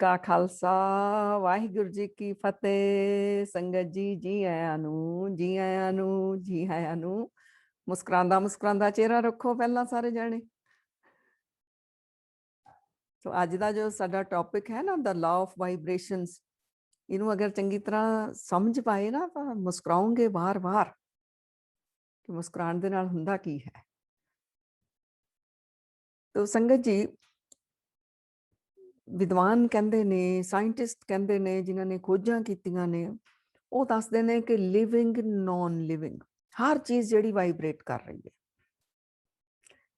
ਕਾ ਖਾਲਸਾ ਵਾਹਿਗੁਰੂ ਜੀ ਕੀ ਫਤਿਹ। ਸੰਗਤ ਜੀ, ਜੀ ਆਇਆਂ ਨੂੰ, ਜੀ ਆਇਆਂ ਨੂੰ, ਜੀ ਆਇਆਂ ਨੂੰ। ਮੁਸਕਰਾਉਂਦਾ ਮੁਸਕਰਾਉਂਦਾ ਚਿਹਰਾ ਰੱਖੋ ਪਹਿਲਾਂ ਸਾਰੇ ਜਾਣੇ। ਸੋ ਅੱਜ ਦਾ ਜੋ ਸਾਡਾ ਟੌਪਿਕ ਹੈ ਨਾ, ਦਾ ਲਾਅ ਆਫ ਵਾਈਬ੍ਰੇਸ਼ਨਸ, ਇਹਨੂੰ ਅਗਰ ਚੰਗੀ ਤਰ੍ਹਾਂ ਸਮਝ ਪਾਏ ਨਾ ਤਾਂ ਮੁਸਕਰਾਉਂਗੇ ਵਾਰ-ਵਾਰ ਕਿ ਮੁਸਕਰਾਉਣ ਦੇ ਨਾਲ ਹੁੰਦਾ ਕੀ ਹੈ। ਤੋ ਸੰਗਤ ਜੀ, ਵਿਦਵਾਨ ਕਹਿੰਦੇ ਨੇ, ਸਾਇੰਟਿਸਟ ਕਹਿੰਦੇ ਨੇ, ਜਿਨ੍ਹਾਂ ਨੇ ਖੋਜਾਂ ਕੀਤੀਆਂ ਨੇ, ਉਹ ਦੱਸਦੇ ਨੇ ਕਿ ਲਿਵਿੰਗ, ਨੌਨ ਲਿਵਿੰਗ, ਹਰ ਚੀਜ਼ ਜਿਹੜੀ ਵਾਈਬ੍ਰੇਟ ਕਰ ਰਹੀ ਹੈ।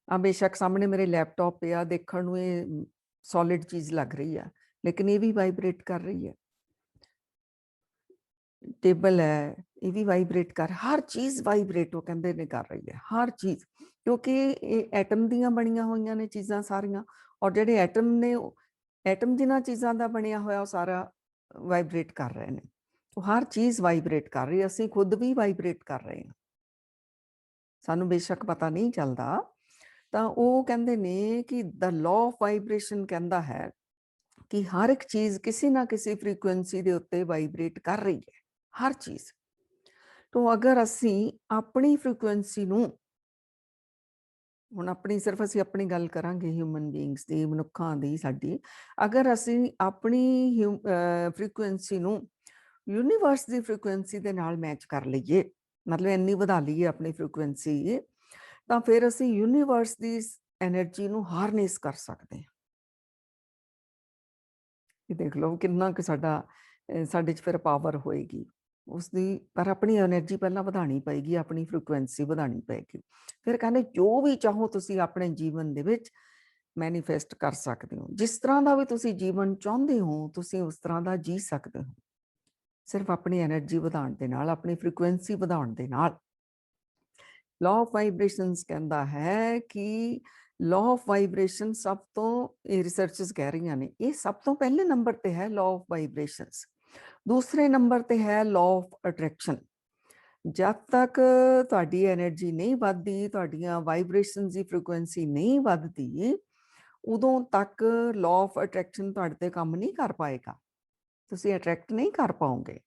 ਆ ਬੇਸ਼ੱਕ ਸਾਹਮਣੇ ਮੇਰੇ ਲੈਪਟਾਪ ਪਿਆ, ਦੇਖਣ ਨੂੰ ਇਹ ਸੋਲਿਡ ਚੀਜ਼ ਲੱਗ ਰਹੀ ਆ, ਲੇਕਿਨ ਇਹ ਵੀ ਵਾਈਬ੍ਰੇਟ ਕਰ ਰਹੀ ਹੈ। ਟੇਬਲ ਹੈ, ਇਹ ਵੀ ਵਾਈਬ੍ਰੇਟ ਕਰ, ਹਰ ਚੀਜ਼ ਵਾਈਬ੍ਰੇਟ ਉਹ ਕਹਿੰਦੇ ਨੇ ਕਰ ਰਹੀ ਹੈ, ਹਰ ਚੀਜ਼, ਕਿਉਂਕਿ ਇਹ ਐਟਮ ਦੀਆਂ ਬਣੀਆਂ ਹੋਈਆਂ ਨੇ ਚੀਜ਼ਾਂ ਸਾਰੀਆਂ, ਔਰ ਜਿਹੜੇ ਐਟਮ ਨੇ, ਐਟਮ ਜਿਨ੍ਹਾਂ ਚੀਜ਼ਾਂ ਦਾ ਬਣਿਆ ਹੋਇਆ ਉਹ ਸਾਰਾ ਵਾਈਬ੍ਰੇਟ ਕਰ ਰਹੇ ਨੇ। ਉਹ ਹਰ ਚੀਜ਼ ਵਾਈਬ੍ਰੇਟ ਕਰ ਰਹੀ ਹੈ, ਅਸੀਂ ਖੁਦ ਵੀ ਵਾਈਬ੍ਰੇਟ ਕਰ ਰਹੇ ਹਾਂ, ਸਾਨੂੰ ਬੇਸ਼ੱਕ ਪਤਾ ਨਹੀਂ ਚੱਲਦਾ। ਤਾਂ ਉਹ ਕਹਿੰਦੇ ਨੇ ਕਿ ਦਾ ਲਾਅ ਆਫ ਵਾਈਬ੍ਰੇਸ਼ਨ ਕਹਿੰਦਾ ਹੈ ਕਿ ਹਰ ਇੱਕ ਚੀਜ਼ ਕਿਸੇ ਨਾ ਕਿਸੇ ਫ੍ਰੀਕੁਐਂਸੀ ਦੇ ਉੱਤੇ ਵਾਈਬ੍ਰੇਟ ਕਰ ਰਹੀ ਹੈ, ਹਰ ਚੀਜ਼। ਤੋਂ ਅਗਰ ਅਸੀਂ ਆਪਣੀ ਫ੍ਰੀਕੁਐਂਸੀ ਨੂੰ, ਹੁਣ ਆਪਣੀ ਸਿਰਫ ਅਸੀਂ ਆਪਣੀ ਗੱਲ ਕਰਾਂਗੇ, ਹਿਊਮਨ ਬੀਇੰਗਸ ਦੀ, ਮਨੁੱਖਾਂ ਦੀ, ਸਾਡੀ, ਅਗਰ ਅਸੀਂ ਆਪਣੀ ਫ੍ਰੀਕੁਐਂਸੀ ਨੂੰ ਯੂਨੀਵਰਸ ਦੀ ਫ੍ਰੀਕੁਐਂਸੀ ਦੇ ਨਾਲ ਮੈਚ ਕਰ ਲਈਏ, ਮਤਲਬ ਇੰਨੀ ਵਧਾ ਲਈਏ ਆਪਣੀ ਫ੍ਰੀਕੁਐਂਸੀ, ਤਾਂ ਫਿਰ ਅਸੀਂ ਯੂਨੀਵਰਸ ਦੀ ਐਨਰਜੀ ਨੂੰ ਹਾਰਨੈਸ ਕਰ ਸਕਦੇ ਹਾਂ। ਇਹ ਦੇਖ ਲਓ ਕਿੰਨਾ ਕੁ ਸਾਡੇ 'ਚ ਫਿਰ ਪਾਵਰ ਹੋਏਗੀ ਉਸਦੀ, ਪਰ ਆਪਣੀ ਐਨਰਜੀ ਪਹਿਲਾਂ ਵਧਾਉਣੀ ਪਏਗੀ, ਆਪਣੀ ਫ੍ਰੀਕੁਐਂਸੀ ਵਧਾਉਣੀ ਪਏਗੀ। ਫਿਰ ਕਹਿੰਦੇ ਜੋ ਵੀ ਚਾਹੋ ਤੁਸੀਂ ਆਪਣੇ ਜੀਵਨ ਦੇ ਵਿੱਚ ਮੈਨੀਫੈਸਟ ਕਰ ਸਕਦੇ ਹੋ, ਜਿਸ ਤਰ੍ਹਾਂ ਦਾ ਵੀ ਤੁਸੀਂ ਜੀਵਨ ਚਾਹੁੰਦੇ ਹੋ ਤੁਸੀਂ ਉਸ ਤਰ੍ਹਾਂ ਦਾ ਜੀ ਸਕਦੇ ਹੋ, ਸਿਰਫ ਆਪਣੀ ਐਨਰਜੀ ਵਧਾਉਣ ਦੇ ਨਾਲ, ਆਪਣੀ ਫ੍ਰੀਕੁਐਂਸੀ ਵਧਾਉਣ ਦੇ ਨਾਲ। ਲਾਅ ਆਫ ਵਾਈਬ੍ਰੇਸ਼ਨਸ ਕਹਿੰਦਾ ਹੈ ਕਿ ਲਾਅ ਆਫ ਵਾਈਬ੍ਰੇਸ਼ਨ ਸਭ ਤੋਂ, ਇਹ ਰਿਸਰਚਰਸ ਕਹਿ ਰਹੀਆਂ ਨੇ, ਇਹ ਸਭ ਤੋਂ ਪਹਿਲੇ ਨੰਬਰ ਤੇ ਹੈ ਲਾਅ ਆਫ ਵਾਈਬ੍ਰੇਸ਼ਨਸ। ਦੂਸਰੇ ਨੰਬਰ ਤੇ ਹੈ ਲਾਅ ਆਫ ਅਟਰੈਕਸ਼ਨ। ਜਦ ਤੱਕ ਤੁਹਾਡੀ ਐਨਰਜੀ ਨਹੀਂ ਵੱਧਦੀ, ਤੁਹਾਡੀਆਂ ਵਾਈਬ੍ਰੇਸ਼ਨਸ ਦੀ ਫ੍ਰੀਕੁਐਂਸੀ ਨਹੀਂ ਵੱਧਦੀ, ਉਦੋਂ ਤੱਕ ਲਾਅ ਆਫ ਅਟਰੈਕਸ਼ਨ ਤੁਹਾਡੇ ਤੇ ਕੰਮ ਨਹੀਂ ਕਰ ਪਾਏਗਾ, ਤੁਸੀਂ ਅਟਰੈਕਟ ਨਹੀਂ ਕਰ ਪਾਓਗੇ।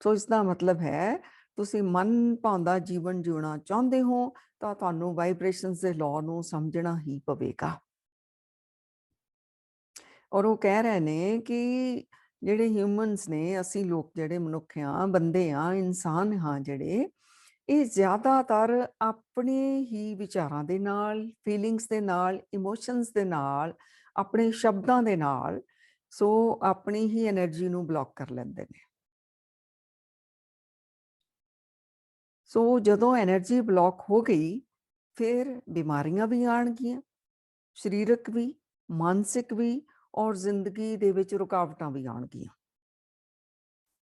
ਸੋ ਇਸ ਦਾ ਮਤਲਬ ਹੈ ਤੁਸੀਂ ਮਨ ਭਾਉਂਦਾ ਜੀਵਨ ਜਿਉਣਾ ਚਾਹੁੰਦੇ ਹੋ ਤਾਂ ਤੁਹਾਨੂੰ ਵਾਈਬ੍ਰੇਸ਼ਨਸ ਦੇ ਲਾਅ ਨੂੰ ਸਮਝਣਾ ਹੀ ਪਵੇਗਾ। ਔਰ ਉਹ ਕਹਿ ਰਹੇ ਨੇ ਕਿ ਜਿਹੜੇ ਹਿਊਮਨਸ ਨੇ, ਅਸੀਂ ਲੋਕ ਜਿਹੜੇ ਮਨੁੱਖ ਹਾਂ, ਬੰਦੇ ਹਾਂ, ਇਨਸਾਨ ਹਾਂ ਜਿਹੜੇ, ਇਹ ਜ਼ਿਆਦਾਤਰ ਆਪਣੇ ਹੀ ਵਿਚਾਰਾਂ ਦੇ ਨਾਲ, ਫੀਲਿੰਗਸ ਦੇ ਨਾਲ, ਇਮੋਸ਼ਨਸ ਦੇ ਨਾਲ, ਆਪਣੇ ਸ਼ਬਦਾਂ ਦੇ ਨਾਲ, ਸੋ ਆਪਣੀ ਹੀ ਐਨਰਜੀ ਨੂੰ ਬਲੌਕ ਕਰ ਲੈਂਦੇ ਨੇ। ਸੋ ਜਦੋਂ ਐਨਰਜੀ ਬਲੌਕ ਹੋ ਗਈ, ਫਿਰ ਬਿਮਾਰੀਆਂ ਵੀ ਆਉਣਗੀਆਂ, ਸਰੀਰਕ ਵੀ, ਮਾਨਸਿਕ ਵੀ, ਔਰ ਜ਼ਿੰਦਗੀ ਦੇ ਵਿੱਚ ਰੁਕਾਵਟਾਂ ਵੀ ਆਉਣਗੀਆਂ।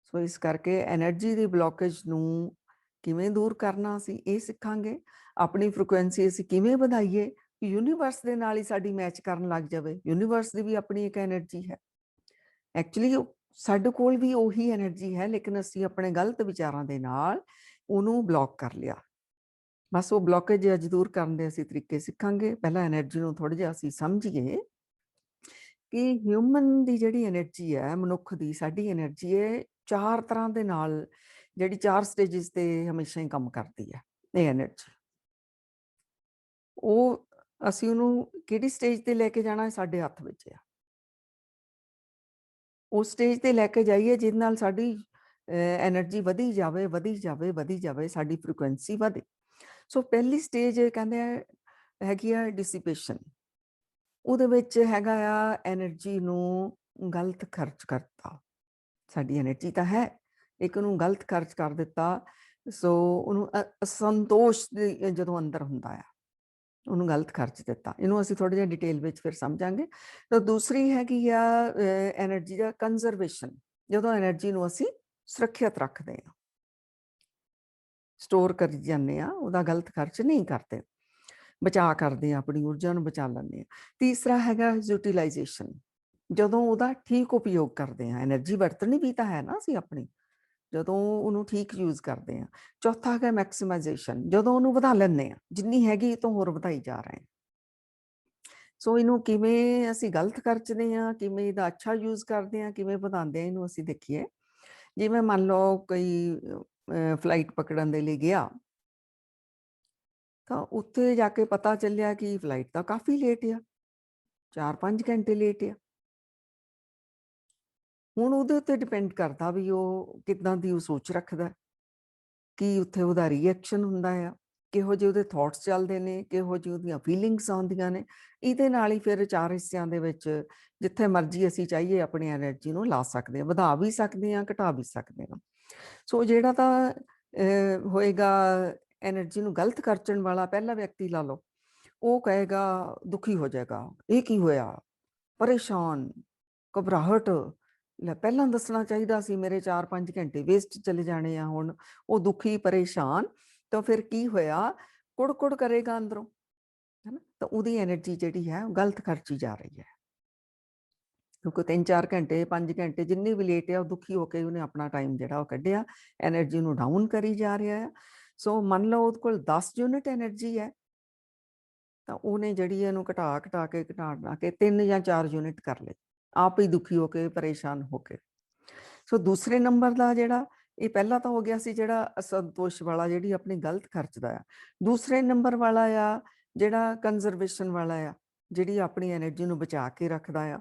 ਸੋ ਇਸ ਕਰਕੇ ਐਨਰਜੀ ਦੀ ਬਲੌਕੇਜ ਨੂੰ ਕਿਵੇਂ ਦੂਰ ਕਰਨਾ, ਅਸੀਂ ਇਹ ਸਿੱਖਾਂਗੇ। ਆਪਣੀ ਫ੍ਰੀਕੁਐਂਸੀ ਅਸੀਂ ਕਿਵੇਂ ਵਧਾਈਏ ਕਿ ਯੂਨੀਵਰਸ ਦੇ ਨਾਲ ਹੀ ਸਾਡੀ ਮੈਚ ਕਰਨ ਲੱਗ ਜਾਵੇ। ਯੂਨੀਵਰਸ ਦੀ ਵੀ ਆਪਣੀ ਇੱਕ ਐਨਰਜੀ ਹੈ, ਐਕਚੁਅਲੀ ਸਾਡੇ ਕੋਲ ਵੀ ਉਹੀ ਐਨਰਜੀ ਹੈ, ਲੇਕਿਨ ਅਸੀਂ ਆਪਣੇ ਗਲਤ ਵਿਚਾਰਾਂ ਦੇ ਨਾਲ ਉਹਨੂੰ ਬਲੌਕ ਕਰ ਲਿਆ। ਬਸ ਉਹ ਬਲੌਕੇਜ ਅੱਜ ਦੂਰ ਕਰਨ ਦੇ ਅਸੀਂ ਤਰੀਕੇ ਸਿੱਖਾਂਗੇ। ਪਹਿਲਾਂ ਐਨਰਜੀ ਨੂੰ ਥੋੜ੍ਹਾ ਜਿਹਾ ਅਸੀਂ ਸਮਝੀਏ ਕਿ ਹਿਊਮਨ ਦੀ ਜਿਹੜੀ ਐਨਰਜੀ ਹੈ, ਮਨੁੱਖ ਦੀ ਸਾਡੀ ਐਨਰਜੀ ਹੈ, 4 ਤਰ੍ਹਾਂ ਦੇ ਨਾਲ, ਜਿਹੜੀ 4 ਸਟੇਜਿਸ ਤੇ ਹਮੇਸ਼ਾ ਹੀ ਕੰਮ ਕਰਦੀ ਹੈ ਇਹ ਐਨਰਜੀ। ਉਹ ਅਸੀਂ ਉਹਨੂੰ ਕਿਹੜੀ ਸਟੇਜ ਤੇ ਲੈ ਕੇ ਜਾਣਾ ਸਾਡੇ ਹੱਥ ਵਿੱਚ ਆ। ਉਸ ਸਟੇਜ ਤੇ ਲੈ ਕੇ ਜਾਈਏ ਜਿਹਦੇ ਨਾਲ ਸਾਡੀ ਐਨਰਜੀ ਵਧੀ ਜਾਵੇ, ਵਧੀ ਜਾਵੇ, ਵਧੀ ਜਾਵੇ, ਸਾਡੀ ਫ੍ਰੀਕੁਐਂਸੀ ਵਧੇ। ਸੋ ਪਹਿਲੀ ਸਟੇਜ ਕਹਿੰਦੇ ਹੈਗੀ ਆ ਡਿਸਿਪੇਸ਼ਨ। ਉਹਦੇ ਵਿੱਚ ਹੈਗਾ ਆ ਐਨਰਜੀ ਨੂੰ ਗਲਤ ਖਰਚ ਕਰਤਾ। ਸਾਡੀ ਐਨਰਜੀ ਤਾਂ ਹੈ, ਇੱਕ ਉਹਨੂੰ ਗਲਤ ਖਰਚ ਕਰ ਦਿੱਤਾ। ਸੋ ਉਹਨੂੰ ਅਸੰਤੋਸ਼ ਜਦੋਂ ਅੰਦਰ ਹੁੰਦਾ ਆ, ਉਹਨੂੰ ਗਲਤ ਖਰਚ ਦਿੱਤਾ। ਇਹਨੂੰ ਅਸੀਂ ਥੋੜ੍ਹਾ ਜਿਹਾ ਡਿਟੇਲ ਵਿੱਚ ਫਿਰ ਸਮਝਾਂਗੇ। ਤਾਂ ਦੂਸਰੀ ਹੈਗੀ ਆ ਐਨਰਜੀ ਦਾ ਕੰਜ਼ਰਵੇਸ਼ਨ, ਜਦੋਂ ਐਨਰਜੀ ਨੂੰ ਅਸੀਂ ਸੁਰੱਖਿਅਤ ਰੱਖਦੇ ਹਾਂ, ਸਟੋਰ ਕਰੀ ਜਾਂਦੇ ਹਾਂ, ਉਹਦਾ ਗਲਤ ਖਰਚ ਨਹੀਂ ਕਰਦੇ, ਬਚਾਅ ਕਰਦੇ ਹਾਂ, ਆਪਣੀ ਊਰਜਾ ਨੂੰ ਬਚਾ ਲੈਂਦੇ ਹਾਂ। ਤੀਸਰਾ ਹੈਗਾ ਯੂਟੀਲਾਈਜੇਸ਼ਨ, ਜਦੋਂ ਉਹਦਾ ਠੀਕ ਉਪਯੋਗ ਕਰਦੇ ਹਾਂ। ਐਨਰਜੀ ਵਰਤਣੀ ਵੀ ਤਾਂ ਹੈ ਨਾ ਅਸੀਂ ਆਪਣੀ, ਜਦੋਂ ਉਹਨੂੰ ਠੀਕ ਯੂਜ਼ ਕਰਦੇ ਹਾਂ। ਚੌਥਾ ਹੈਗਾ ਮੈਕਸਿਮਾਈਜੇਸ਼ਨ, ਜਦੋਂ ਉਹਨੂੰ ਵਧਾ ਲੈਂਦੇ ਹਾਂ, ਜਿੰਨੀ ਹੈਗੀ ਇਹ ਤੋਂ ਹੋਰ ਵਧਾਈ ਜਾ ਰਹੇ ਹਾਂ। ਸੋ ਇਹਨੂੰ ਕਿਵੇਂ ਅਸੀਂ ਗਲਤ ਖਰਚਦੇ ਹਾਂ, ਕਿਵੇਂ ਇਹਦਾ ਅੱਛਾ ਯੂਜ਼ ਕਰਦੇ ਹਾਂ, ਕਿਵੇਂ ਵਧਾਉਂਦੇ ਹਾਂ, ਇਹਨੂੰ ਅਸੀਂ ਦੇਖੀਏ। ਜਿਵੇਂ ਮੰਨ ਲਓ ਕੋਈ ਫਲਾਈਟ ਪਕੜਨ ਦੇ ਲਈ ਗਿਆ, ਤਾਂ ਉੱਥੇ ਜਾ ਕੇ ਪਤਾ ਚੱਲਿਆ ਕਿ ਫਲਾਈਟ ਤਾਂ ਕਾਫੀ ਲੇਟ ਆ, 4-5 ਘੰਟੇ ਲੇਟ ਆ। ਹੁਣ ਉਹਦੇ ਉੱਤੇ ਡਿਪੈਂਡ ਕਰਦਾ ਵੀ ਉਹ ਕਿੱਦਾਂ ਦੀ ਉਹ ਸੋਚ ਰੱਖਦਾ, ਕੀ ਉੱਥੇ ਉਹਦਾ ਰਿਐਕਸ਼ਨ ਹੁੰਦਾ ਆ, ਕਿਹੋ ਜਿਹੇ ਉਹਦੇ ਥੋਟਸ ਚੱਲਦੇ ਨੇ, ਕਿਹੋ ਜਿਹੀ ਉਹਦੀਆਂ ਫੀਲਿੰਗਸ ਆਉਂਦੀਆਂ ਨੇ। ਇਹਦੇ ਨਾਲ ਹੀ ਫਿਰ 4 ਹਿੱਸਿਆਂ ਦੇ ਵਿੱਚ ਜਿੱਥੇ ਮਰਜ਼ੀ ਅਸੀਂ ਚਾਹੀਏ ਆਪਣੀ ਐਨਰਜੀ ਨੂੰ ਲਾ ਸਕਦੇ ਹਾਂ, ਵਧਾ ਵੀ ਸਕਦੇ ਹਾਂ, ਘਟਾ ਵੀ ਸਕਦੇ ਹਾਂ। ਸੋ ਜਿਹੜਾ ਤਾਂ ਹੋਏਗਾ ਐਨਰਜੀ ਨੂੰ ਗਲਤ ਖਰਚਣ ਵਾਲਾ ਪਹਿਲਾ ਵਿਅਕਤੀ ਲਾ ਲਓ, ਉਹ ਕਹੇਗਾ, ਦੁਖੀ ਹੋ ਜਾਏਗਾ, ਇਹ ਕੀ ਹੋਇਆ, ਪਰੇਸ਼ਾਨ, ਘਬਰਾਹਟ, ਲੈ ਪਹਿਲਾਂ ਦੱਸਣਾ ਚਾਹੀਦਾ ਸੀ, ਮੇਰੇ 4-5 ਘੰਟੇ ਵੇਸਟ ਚਲੇ ਜਾਣੇ ਆ। ਹੁਣ ਉਹ ਦੁਖੀ ਪਰੇਸ਼ਾਨ, ਤਾਂ ਫਿਰ ਕੀ ਹੋਇਆ, ਕੁੜ-ਕੁੜ ਕਰੇਗਾ ਅੰਦਰੋਂ, ਹੈ ਨਾ। ਤਾਂ ਉਹਦੀ ਐਨਰਜੀ ਜਿਹੜੀ ਹੈ ਉਹ ਗਲਤ ਖਰਚੀ ਜਾ ਰਹੀ ਹੈ, ਕਿਉਂਕਿ 3-4 ਘੰਟੇ 5 ਘੰਟੇ ਜਿੰਨੀ ਵੀ ਲੇਟ ਆ, ਉਹ ਦੁਖੀ ਹੋ ਕੇ ਉਹਨੇ ਆਪਣਾ ਟਾਈਮ ਜਿਹੜਾ ਉਹ ਕੱਢਿਆ, ਐਨਰਜੀ ਨੂੰ ਡਾਊਨ ਕਰੀ ਜਾ ਰਿਹਾ ਹੈ। ਸੋ ਮੰਨ ਲਓ ਉਹਦੇ ਕੋਲ 10 ਯੂਨਿਟ ਐਨਰਜੀ ਹੈ, ਤਾਂ ਉਹਨੇ ਜਿਹੜੀ ਇਹਨੂੰ ਘਟਾ ਕੇ 3 ਜਾਂ 4 ਯੂਨਿਟ ਕਰ ਲਏ, ਆਪ ਹੀ ਦੁਖੀ ਹੋ ਕੇ, ਪਰੇਸ਼ਾਨ ਹੋ ਕੇ। ਸੋ ਦੂਸਰੇ ਨੰਬਰ ਦਾ ਜਿਹੜਾ, ਇਹ ਪਹਿਲਾ ਤਾਂ ਹੋ ਗਿਆ ਸੀ ਜਿਹੜਾ ਅਸੰਤੋਸ਼ ਵਾਲਾ, ਜਿਹੜੀ ਆਪਣੀ ਗਲਤ ਖਰਚਦਾ ਆ। ਦੂਸਰੇ ਨੰਬਰ ਵਾਲਾ ਆ ਜਿਹੜਾ ਕੰਜ਼ਰਵੇਸ਼ਨ ਵਾਲਾ ਆ, ਜਿਹੜੀ ਆਪਣੀ ਐਨਰਜੀ ਨੂੰ ਬਚਾ ਕੇ ਰੱਖਦਾ ਆ।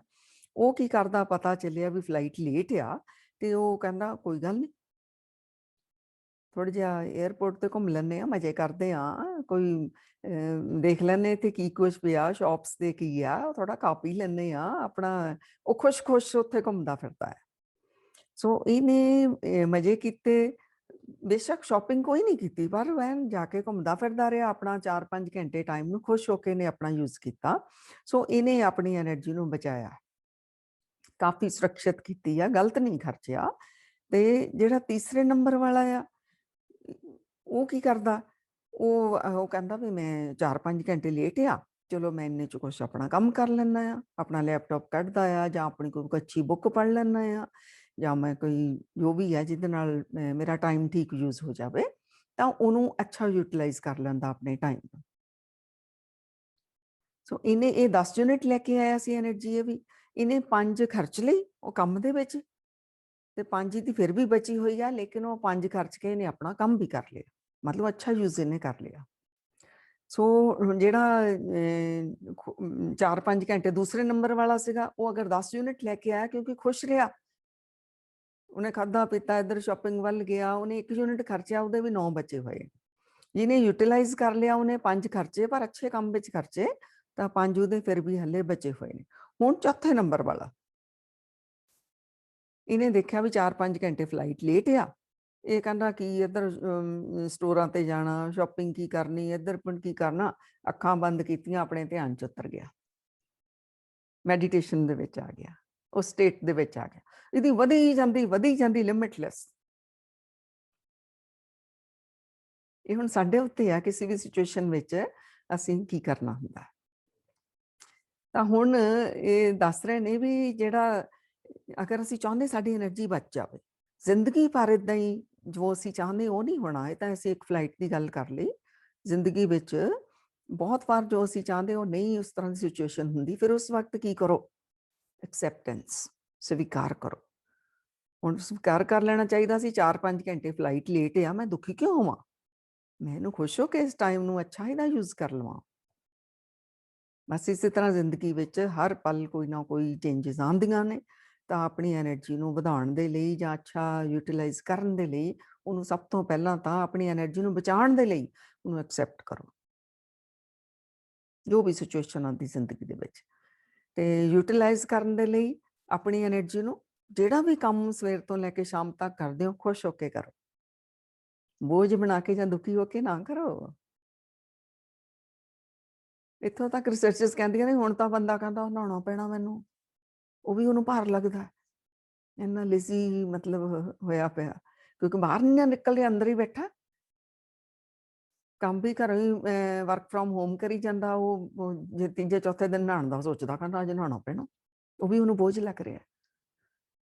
ਉਹ ਕੀ ਕਰਦਾ, ਪਤਾ ਚੱਲਿਆ ਵੀ ਫਲਾਈਟ ਲੇਟ ਆ, ਤੇ ਉਹ ਕਹਿੰਦਾ ਕੋਈ ਗੱਲ ਨਹੀਂ, ਥੋੜ੍ਹਾ ਜਿਹਾ ਏਅਰਪੋਰਟ ਤੇ ਘੁੰਮ ਲੈਂਦੇ ਹਾਂ, ਮਜ਼ੇ ਕਰਦੇ ਹਾਂ, ਕੋਈ ਦੇਖ ਲੈਂਦੇ ਇੱਥੇ ਕੀ ਕੁਛ ਪਿਆ, ਸ਼ੌਪਸ ਦੇ ਕੀ ਆ, ਥੋੜਾ ਖਾ ਪੀ ਲੈਂਦੇ ਹਾਂ ਆਪਣਾ। ਉਹ ਖੁਸ਼ ਉੱਥੇ ਘੁੰਮਦਾ ਫਿਰਦਾ ਹੈ। ਸੋ ਇਹਨੇ ਮਜ਼ੇ ਕੀਤੇ, ਬੇਸ਼ੱਕ ਸ਼ਾਪਿੰਗ ਕੋਈ ਨਹੀਂ ਕੀਤੀ, ਪਰ ਵੈਨ ਜਾ ਕੇ ਘੁੰਮਦਾ ਫਿਰਦਾ ਰਿਹਾ, ਆਪਣਾ 4-5 ਘੰਟੇ ਟਾਈਮ ਨੂੰ ਖੁਸ਼ ਹੋ ਕੇ ਨੇ ਆਪਣਾ ਯੂਜ਼ ਕੀਤਾ। ਸੋ ਇਹਨੇ ਆਪਣੀ ਐਨਰਜੀ ਨੂੰ ਬਚਾਇਆ, ਕਾਫੀ ਸੁਰੱਖਿਅਤ ਕੀਤੀ ਆ, ਗਲਤ ਨਹੀਂ ਖਰਚਿਆ। ਤੇ ਜਿਹੜਾ ਤੀਸਰੇ ਨੰਬਰ ਵਾਲਾ ਆ, ਉਹ ਕੀ ਕਰਦਾ, ਉਹ ਕਹਿੰਦਾ ਵੀ ਮੈਂ 4-5 ਘੰਟੇ ਲੇਟ ਆ, ਚਲੋ ਮੈਂ ਇੰਨੇ 'ਚ ਕੁਛ ਆਪਣਾ ਕੰਮ ਕਰ ਲੈਂਦਾ ਆ, ਆਪਣਾ ਲੈਪਟਾਪ ਕੱਢਦਾ ਆ, ਜਾਂ ਆਪਣੀ ਕੋਈ ਅੱਛੀ ਬੁੱਕ ਪੜ੍ਹ ਲੈਂਦਾ ਆ, ਜਾਂ ਮੈਂ ਕੋਈ ਜੋ ਵੀ ਹੈ ਜਿਹਦੇ ਨਾਲ ਮੇਰਾ ਟਾਈਮ ਠੀਕ ਯੂਜ਼ ਹੋ ਜਾਵੇ, ਤਾਂ ਉਹਨੂੰ ਅੱਛਾ ਯੂਟੀਲਾਈਜ਼ ਕਰ ਲੈਂਦਾ ਆਪਣੇ ਟਾਈਮ ਨੂੰ। ਸੋ ਇਹਨੇ ਇਹ 10 ਯੂਨਿਟ ਲੈ ਕੇ ਆਇਆ ਸੀ ਐਨਰਜੀ, ਇਹ ਵੀ ਇਹਨੇ 5 ਖਰਚ ਲਈ ਉਹ ਕੰਮ ਦੇ ਵਿੱਚ, ਤੇ 5 ਦੀ ਫਿਰ ਵੀ ਬਚੀ ਹੋਈ ਆ, ਲੇਕਿਨ ਉਹ 5 ਖਰਚ ਕੇ ਇਹਨੇ ਆਪਣਾ ਕੰਮ ਵੀ ਕਰ ਲਿਆ, ਮਤਲਬ ਅੱਛਾ ਯੂਜ਼ ਇਹਨੇ ਕਰ ਲਿਆ। ਸੋ ਜਿਹੜਾ 4-5 ਘੰਟੇ ਦੂਸਰੇ ਨੰਬਰ ਵਾਲਾ ਸੀਗਾ, ਉਹ ਅਗਰ 10 ਯੂਨਿਟ ਲੈ ਕੇ ਆਇਆ, ਕਿਉਂਕਿ ਖੁਸ਼ ਰਿਹਾ, ਉਹਨੇ ਖਾਧਾ ਪੀਤਾ, ਇੱਧਰ ਸ਼ਾਪਿੰਗ ਵੱਲ ਗਿਆ, ਉਹਨੇ 1 ਯੂਨਿਟ ਖਰਚਿਆ, ਉਹਦੇ ਵੀ 9 ਬਚੇ ਹੋਏ। ਜਿਹਨੇ ਯੂਟੀਲਾਈਜ਼ ਕਰ ਲਿਆ, ਉਹਨੇ 5 ਖਰਚੇ, ਪਰ ਅੱਛੇ ਕੰਮ ਵਿੱਚ ਖਰਚੇ, ਤਾਂ 5 ਉਹਦੇ ਫਿਰ ਵੀ ਹੱਲੇ ਬਚੇ ਹੋਏ ਨੇ। ਹੁਣ ਚੌਥੇ ਨੰਬਰ ਵਾਲਾ, ਇਹਨੇ ਦੇਖਿਆ ਵੀ 4-5 ਘੰਟੇ ਫਲਾਈਟ ਲੇਟ ਆ, ਇਹ ਕਹਿੰਦਾ ਕਿ ਇੱਧਰ ਸਟੋਰਾਂ ਤੇ ਜਾਣਾ, ਸ਼ਾਪਿੰਗ ਕੀ ਕਰਨੀ, ਇੱਧਰ ਕੀ ਕਰਨਾ, ਅੱਖਾਂ ਬੰਦ ਕੀਤੀਆਂ, ਆਪਣੇ ਧਿਆਨ 'ਚ ਉਤਰ ਗਿਆ, ਮੈਡੀਟੇਸ਼ਨ ਦੇ ਵਿੱਚ ਆ ਗਿਆ, ਉਸ ਸਟੇਟ ਦੇ ਵਿੱਚ ਆ ਗਿਆ। ਇਹਦੀ ਵਧੀ ਜਾਂਦੀ ਲਿਮਿਟਲੈਸ। ਇਹ ਹੁਣ ਸਾਡੇ ਉੱਤੇ ਆ, ਕਿਸੇ ਵੀ ਸਿਚੁਏਸ਼ਨ ਵਿੱਚ ਅਸੀਂ ਕੀ ਕਰਨਾ ਹੁੰਦਾ। ਤਾਂ ਹੁਣ ਇਹ ਦੱਸ ਰਹੇ ਨੇ ਵੀ ਜਿਹੜਾ, ਅਗਰ ਅਸੀਂ ਚਾਹੁੰਦੇ ਸਾਡੀ એનર્ਜੀ ਬਚ ਜਾਵੇ, ਜ਼ਿੰਦਗੀ ਭਰ ਇੱਦਾਂ ਹੀ ਜੋ ਅਸੀਂ ਚਾਹੁੰਦੇ ਉਹ ਨਹੀਂ ਹੋਣਾ। ਇਹ ਤਾਂ ਅਸੀਂ ਇੱਕ ਫਲਾਈਟ ਦੀ ਗੱਲ ਕਰ ਲਈ, ਜ਼ਿੰਦਗੀ ਵਿੱਚ ਬਹੁਤ ਵਾਰ ਜੋ ਅਸੀਂ ਚਾਹੁੰਦੇ ਉਹ ਨਹੀਂ ਉਸ ਤਰ੍ਹਾਂ ਦੀ ਸਿਚੁਏਸ਼ਨ ਹੁੰਦੀ। ਫਿਰ ਉਸ ਵਕਤ ਕੀ ਕਰੋ, ਐਕਸੈਪਟੈਂਸ, ਸਵੀਕਾਰ ਕਰੋ। ਹੁਣ ਸਵੀਕਾਰ ਕਰ ਲੈਣਾ ਚਾਹੀਦਾ ਸੀ 4-5 ਘੰਟੇ ਫਲਾਈਟ ਲੇਟ ਆ, ਮੈਂ ਦੁਖੀ ਕਿਉਂ ਹੋਵਾਂ, ਮੈਂ ਇਹਨੂੰ ਖੁਸ਼ ਹੋ ਕੇ ਇਸ ਟਾਈਮ ਨੂੰ ਅੱਛਾ ਇਹਦਾ ਯੂਜ਼ ਕਰ ਲਵਾਂ। ਬਸ ਇਸੇ ਤਰ੍ਹਾਂ ਜ਼ਿੰਦਗੀ ਵਿੱਚ ਹਰ ਪਲ ਕੋਈ ਨਾ ਕੋਈ ਚੇਂਜਸ ਆਉਂਦੀਆਂ ਨੇ, ਤਾਂ ਆਪਣੀ ਐਨਰਜੀ ਨੂੰ ਵਧਾਉਣ ਦੇ ਲਈ ਜਾਂ ਅੱਛਾ ਯੂਟੀਲਾਈਜ਼ ਕਰਨ ਦੇ ਲਈ, ਉਹਨੂੰ ਸਭ ਤੋਂ ਪਹਿਲਾਂ ਤਾਂ ਆਪਣੀ ਐਨਰਜੀ ਨੂੰ ਬਚਾਉਣ ਦੇ ਲਈ ਉਹਨੂੰ ਐਕਸੈਪਟ ਕਰੋ, ਜੋ ਵੀ ਸਿਚੁਏਸ਼ਨ ਆਉਂਦੀ ਜ਼ਿੰਦਗੀ ਦੇ ਵਿੱਚ। ਤੇ ਯੂਟੀਲਾਈਜ਼ ਕਰਨ ਦੇ ਲਈ ਆਪਣੀ ਐਨਰਜੀ ਨੂੰ, ਜਿਹੜਾ ਵੀ ਕੰਮ ਸਵੇਰ ਤੋਂ ਲੈ ਕੇ ਸ਼ਾਮ ਤੱਕ ਕਰਦੇ ਹੋ, ਖੁਸ਼ ਹੋ ਕੇ ਕਰੋ, ਬੋਝ ਬਣਾ ਕੇ ਜਾਂ ਦੁਖੀ ਹੋ ਕੇ ਨਾ ਕਰੋ। ਇੱਥੋਂ ਤੱਕ ਰਿਸਰਚਰਸ ਕਹਿੰਦੀਆਂ ਨੇ ਹੁਣ ਤਾਂ ਬੰਦਾ ਕਹਿੰਦਾ ਨਹਾਉਣਾ ਪੈਣਾ ਮੈਨੂੰ, ਉਹ ਵੀ ਉਹਨੂੰ ਭਾਰ ਲੱਗਦਾ, ਇੰਨਾ ਲੇਜ਼ੀ ਮਤਲਬ ਹੋਇਆ ਪਿਆ, ਕਿਉਂਕਿ ਬਾਹਰ ਨਹੀਂ ਨਾ ਨਿਕਲ ਰਿਹਾ, ਅੰਦਰ ਹੀ ਬੈਠਾ, ਕੰਮ ਵੀ ਘਰੋਂ ਹੀ ਵਰਕ ਫਰੋਮ ਹੋਮ ਕਰੀ ਜਾਂਦਾ। ਉਹ ਜੇ ਤੀਜੇ ਚੌਥੇ ਦਿਨ ਨਹਾਉਣ ਦਾ ਸੋਚਦਾ, ਕਹਿੰਦਾ ਅੱਜ ਨਹਾਉਣਾ ਪੈਣਾ, ਉਹ ਵੀ ਉਹਨੂੰ ਬੋਝ ਲੱਗ ਰਿਹਾ।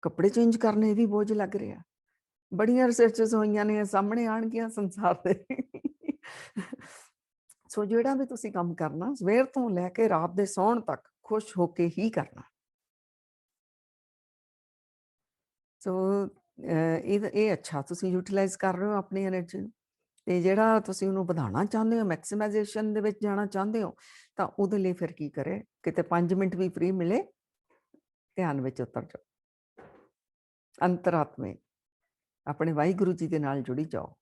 ਕੱਪੜੇ ਚੇਂਜ ਕਰਨੇ ਵੀ ਬੋਝ ਲੱਗ ਰਿਹਾ। ਬੜੀਆਂ ਰਿਸਰਚਸ ਹੋਈਆਂ ਨੇ, ਸਾਹਮਣੇ ਆਉਣਗੀਆਂ ਸੰਸਾਰ ਦੇ। ਸੋ ਜਿਹੜਾ ਵੀ ਤੁਸੀਂ ਕੰਮ ਕਰਨਾ ਸਵੇਰ ਤੋਂ ਲੈ ਕੇ ਰਾਤ ਦੇ ਸੌਣ ਤੱਕ ਖੁਸ਼ ਹੋ ਕੇ ਹੀ ਕਰਨਾ। ਸੋ ਇਹ ਅੱਛਾ ਤੁਸੀਂ ਯੂਟਿਲਾਈਜ਼ ਕਰ ਰਹੇ ਹੋ ਆਪਣੀ એનર્ਜੀ ਨੂੰ, ਤੇ ਜਿਹੜਾ ਤੁਸੀਂ ਉਹਨੂੰ ਵਧਾਉਣਾ ਚਾਹੁੰਦੇ ਹੋ, ਮੈਕਸਿਮਾਈਜੇਸ਼ਨ ਦੇ ਵਿੱਚ ਜਾਣਾ ਚਾਹੁੰਦੇ ਹੋ, ਤਾਂ ਉਹਦੇ ਲਈ ਫਿਰ ਕੀ ਕਰੇ, ਕਿਤੇ 5 ਮਿੰਟ ਵੀ ਫ੍ਰੀ ਮਿਲੇ, ਧਿਆਨ ਵਿੱਚ ਉਤਰ ਜਾਓ, ਅੰਤਰਾਤਮੇ ਆਪਣੇ ਵਾਹਿਗੁਰੂ ਜੀ ਦੇ ਨਾਲ ਜੁੜੀ ਜਾਓ।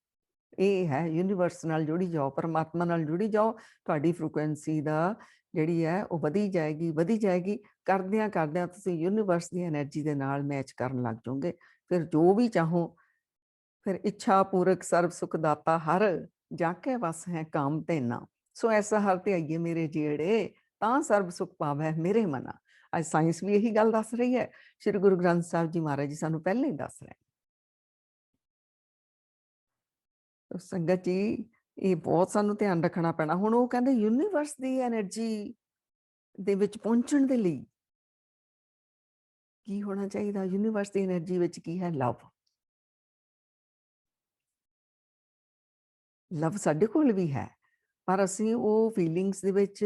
ਇਹ ਹੈ ਯੂਨੀਵਰਸ ਨਾਲ ਜੁੜੀ ਜਾਓ, ਪਰਮਾਤਮਾ ਨਾਲ ਜੁੜੀ ਜਾਓ। ਤੁਹਾਡੀ ਫ੍ਰੀਕੁਐਂਸੀ ਦਾ ਜਿਹੜੀ ਹੈ ਉਹ ਵਧੀ ਜਾਏਗੀ, ਵਧੀ ਜਾਏਗੀ। ਕਰਦਿਆਂ ਕਰਦਿਆਂ ਤੁਸੀਂ ਯੂਨੀਵਰਸ ਦੀ એનર્ਜੀ ਦੇ ਨਾਲ ਮੈਚ ਕਰਨ ਲੱਗ ਜਾਓਗੇ। ਫਿਰ ਜੋ ਵੀ ਚਾਹੋ, ਫਿਰ ਇੱਛਾ ਪੂਰਕ ਸਰਬ ਸੁਖ ਦਾਤਾ ਹਰ, ਜਾ ਕੇ ਬਸ ਹੈ ਕਾਮ ਧੇਨਾ। ਸੋ ਐਸਾ ਹਰ ਧਿਆਈਏ ਮੇਰੇ ਜਿਹੜੇ, ਤਾਂ ਸਰਬ ਸੁਖ ਪਾਵੈ ਮੇਰੇ ਮਨਾ। ਅੱਜ ਸਾਇੰਸ ਵੀ ਇਹੀ ਗੱਲ ਦੱਸ ਰਹੀ ਹੈ, ਸ਼੍ਰੀ ਗੁਰੂ ਗ੍ਰੰਥ ਸਾਹਿਬ ਜੀ ਮਹਾਰਾਜ ਜੀ ਸਾਨੂੰ ਪਹਿਲਾਂ ਹੀ ਦੱਸ ਰਹੇ। ਸੰਗਤ ਜੀ, ਇਹ ਬਹੁਤ ਸਾਨੂੰ ਧਿਆਨ ਰੱਖਣਾ ਪੈਣਾ। ਹੁਣ ਉਹ ਕਹਿੰਦੇ ਯੂਨੀਵਰਸ ਦੀ એનર્ਜੀ ਦੇ ਵਿੱਚ ਪਹੁੰਚਣ ਦੇ ਲਈ ਕੀ ਹੋਣਾ ਚਾਹੀਦਾ? ਯੂਨੀਵਰਸ ਦੀ એનર્ਜੀ ਵਿੱਚ ਕੀ ਹੈ? ਲਵ। ਲਵ ਸਾਡੇ ਕੋਲ ਵੀ ਹੈ, ਪਰ ਅਸੀਂ ਉਹ ਫੀਲਿੰਗਸ ਦੇ ਵਿੱਚ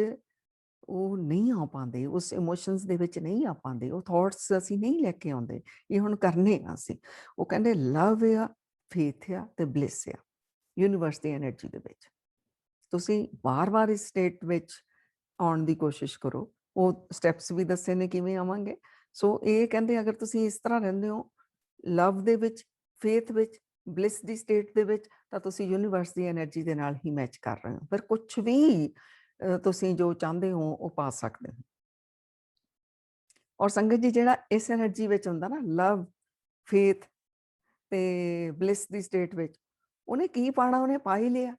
ਉਹ ਨਹੀਂ ਆ ਪਾਉਂਦੇ, ਉਸ ਇਮੋਸ਼ਨਸ ਦੇ ਵਿੱਚ ਨਹੀਂ ਆ ਪਾਉਂਦੇ, ਉਹ ਥਾਟਸ ਅਸੀਂ ਨਹੀਂ ਲੈ ਕੇ ਆਉਂਦੇ। ਇਹ ਹੁਣ ਕਰਨੇ ਆ ਅਸੀਂ। ਉਹ ਕਹਿੰਦੇ ਲਵ ਆ, ਫੇਥ ਆ ਤੇ ਬਲਿਸ ਆ ਯੂਨੀਵਰਸ ਦੀ એનર્ਜੀ ਦੇ ਵਿੱਚ। ਤੁਸੀਂ ਵਾਰ-ਵਾਰ ਇਸ ਸਟੇਟ ਵਿੱਚ ਆਉਣ ਦੀ ਕੋਸ਼ਿਸ਼ ਕਰੋ। ਉਹ ਸਟੈਪਸ ਵੀ ਦੱਸੇ ਨੇ ਕਿਵੇਂ ਆਵਾਂਗੇ। ਸੋ ਇਹ ਕਹਿੰਦੇ ਅਗਰ ਤੁਸੀਂ ਇਸ ਤਰ੍ਹਾਂ ਰਹਿੰਦੇ ਹੋ ਲਵ ਦੇ ਵਿੱਚ, ਫੇਥ ਵਿੱਚ, ਬਲਿਸ ਦੀ ਸਟੇਟ ਦੇ ਵਿੱਚ, ਤਾਂ ਤੁਸੀਂ ਯੂਨੀਵਰਸ ਦੀ એનર્ਜੀ ਦੇ ਨਾਲ ਹੀ ਮੈਚ ਕਰ ਰਹੇ ਹੋ। ਫਿਰ ਕੁਝ ਵੀ ਤੁਸੀਂ ਜੋ ਚਾਹੁੰਦੇ ਹੋ ਉਹ ਪਾ ਸਕਦੇ ਹੋ। ਔਰ ਸੰਗਤ ਜੀ, ਜਿਹੜਾ ਇਸ એનર્ਜੀ ਵਿੱਚ ਹੁੰਦਾ ਨਾ, ਲਵ, ਫੇਥ ਤੇ ਬਲਿਸ ਦੀ ਸਟੇਟ ਵਿੱਚ, ਉਹਨੇ ਕੀ ਪਾਣਾ? ਉਹਨੇ ਪਾ ਹੀ ਲਿਆ।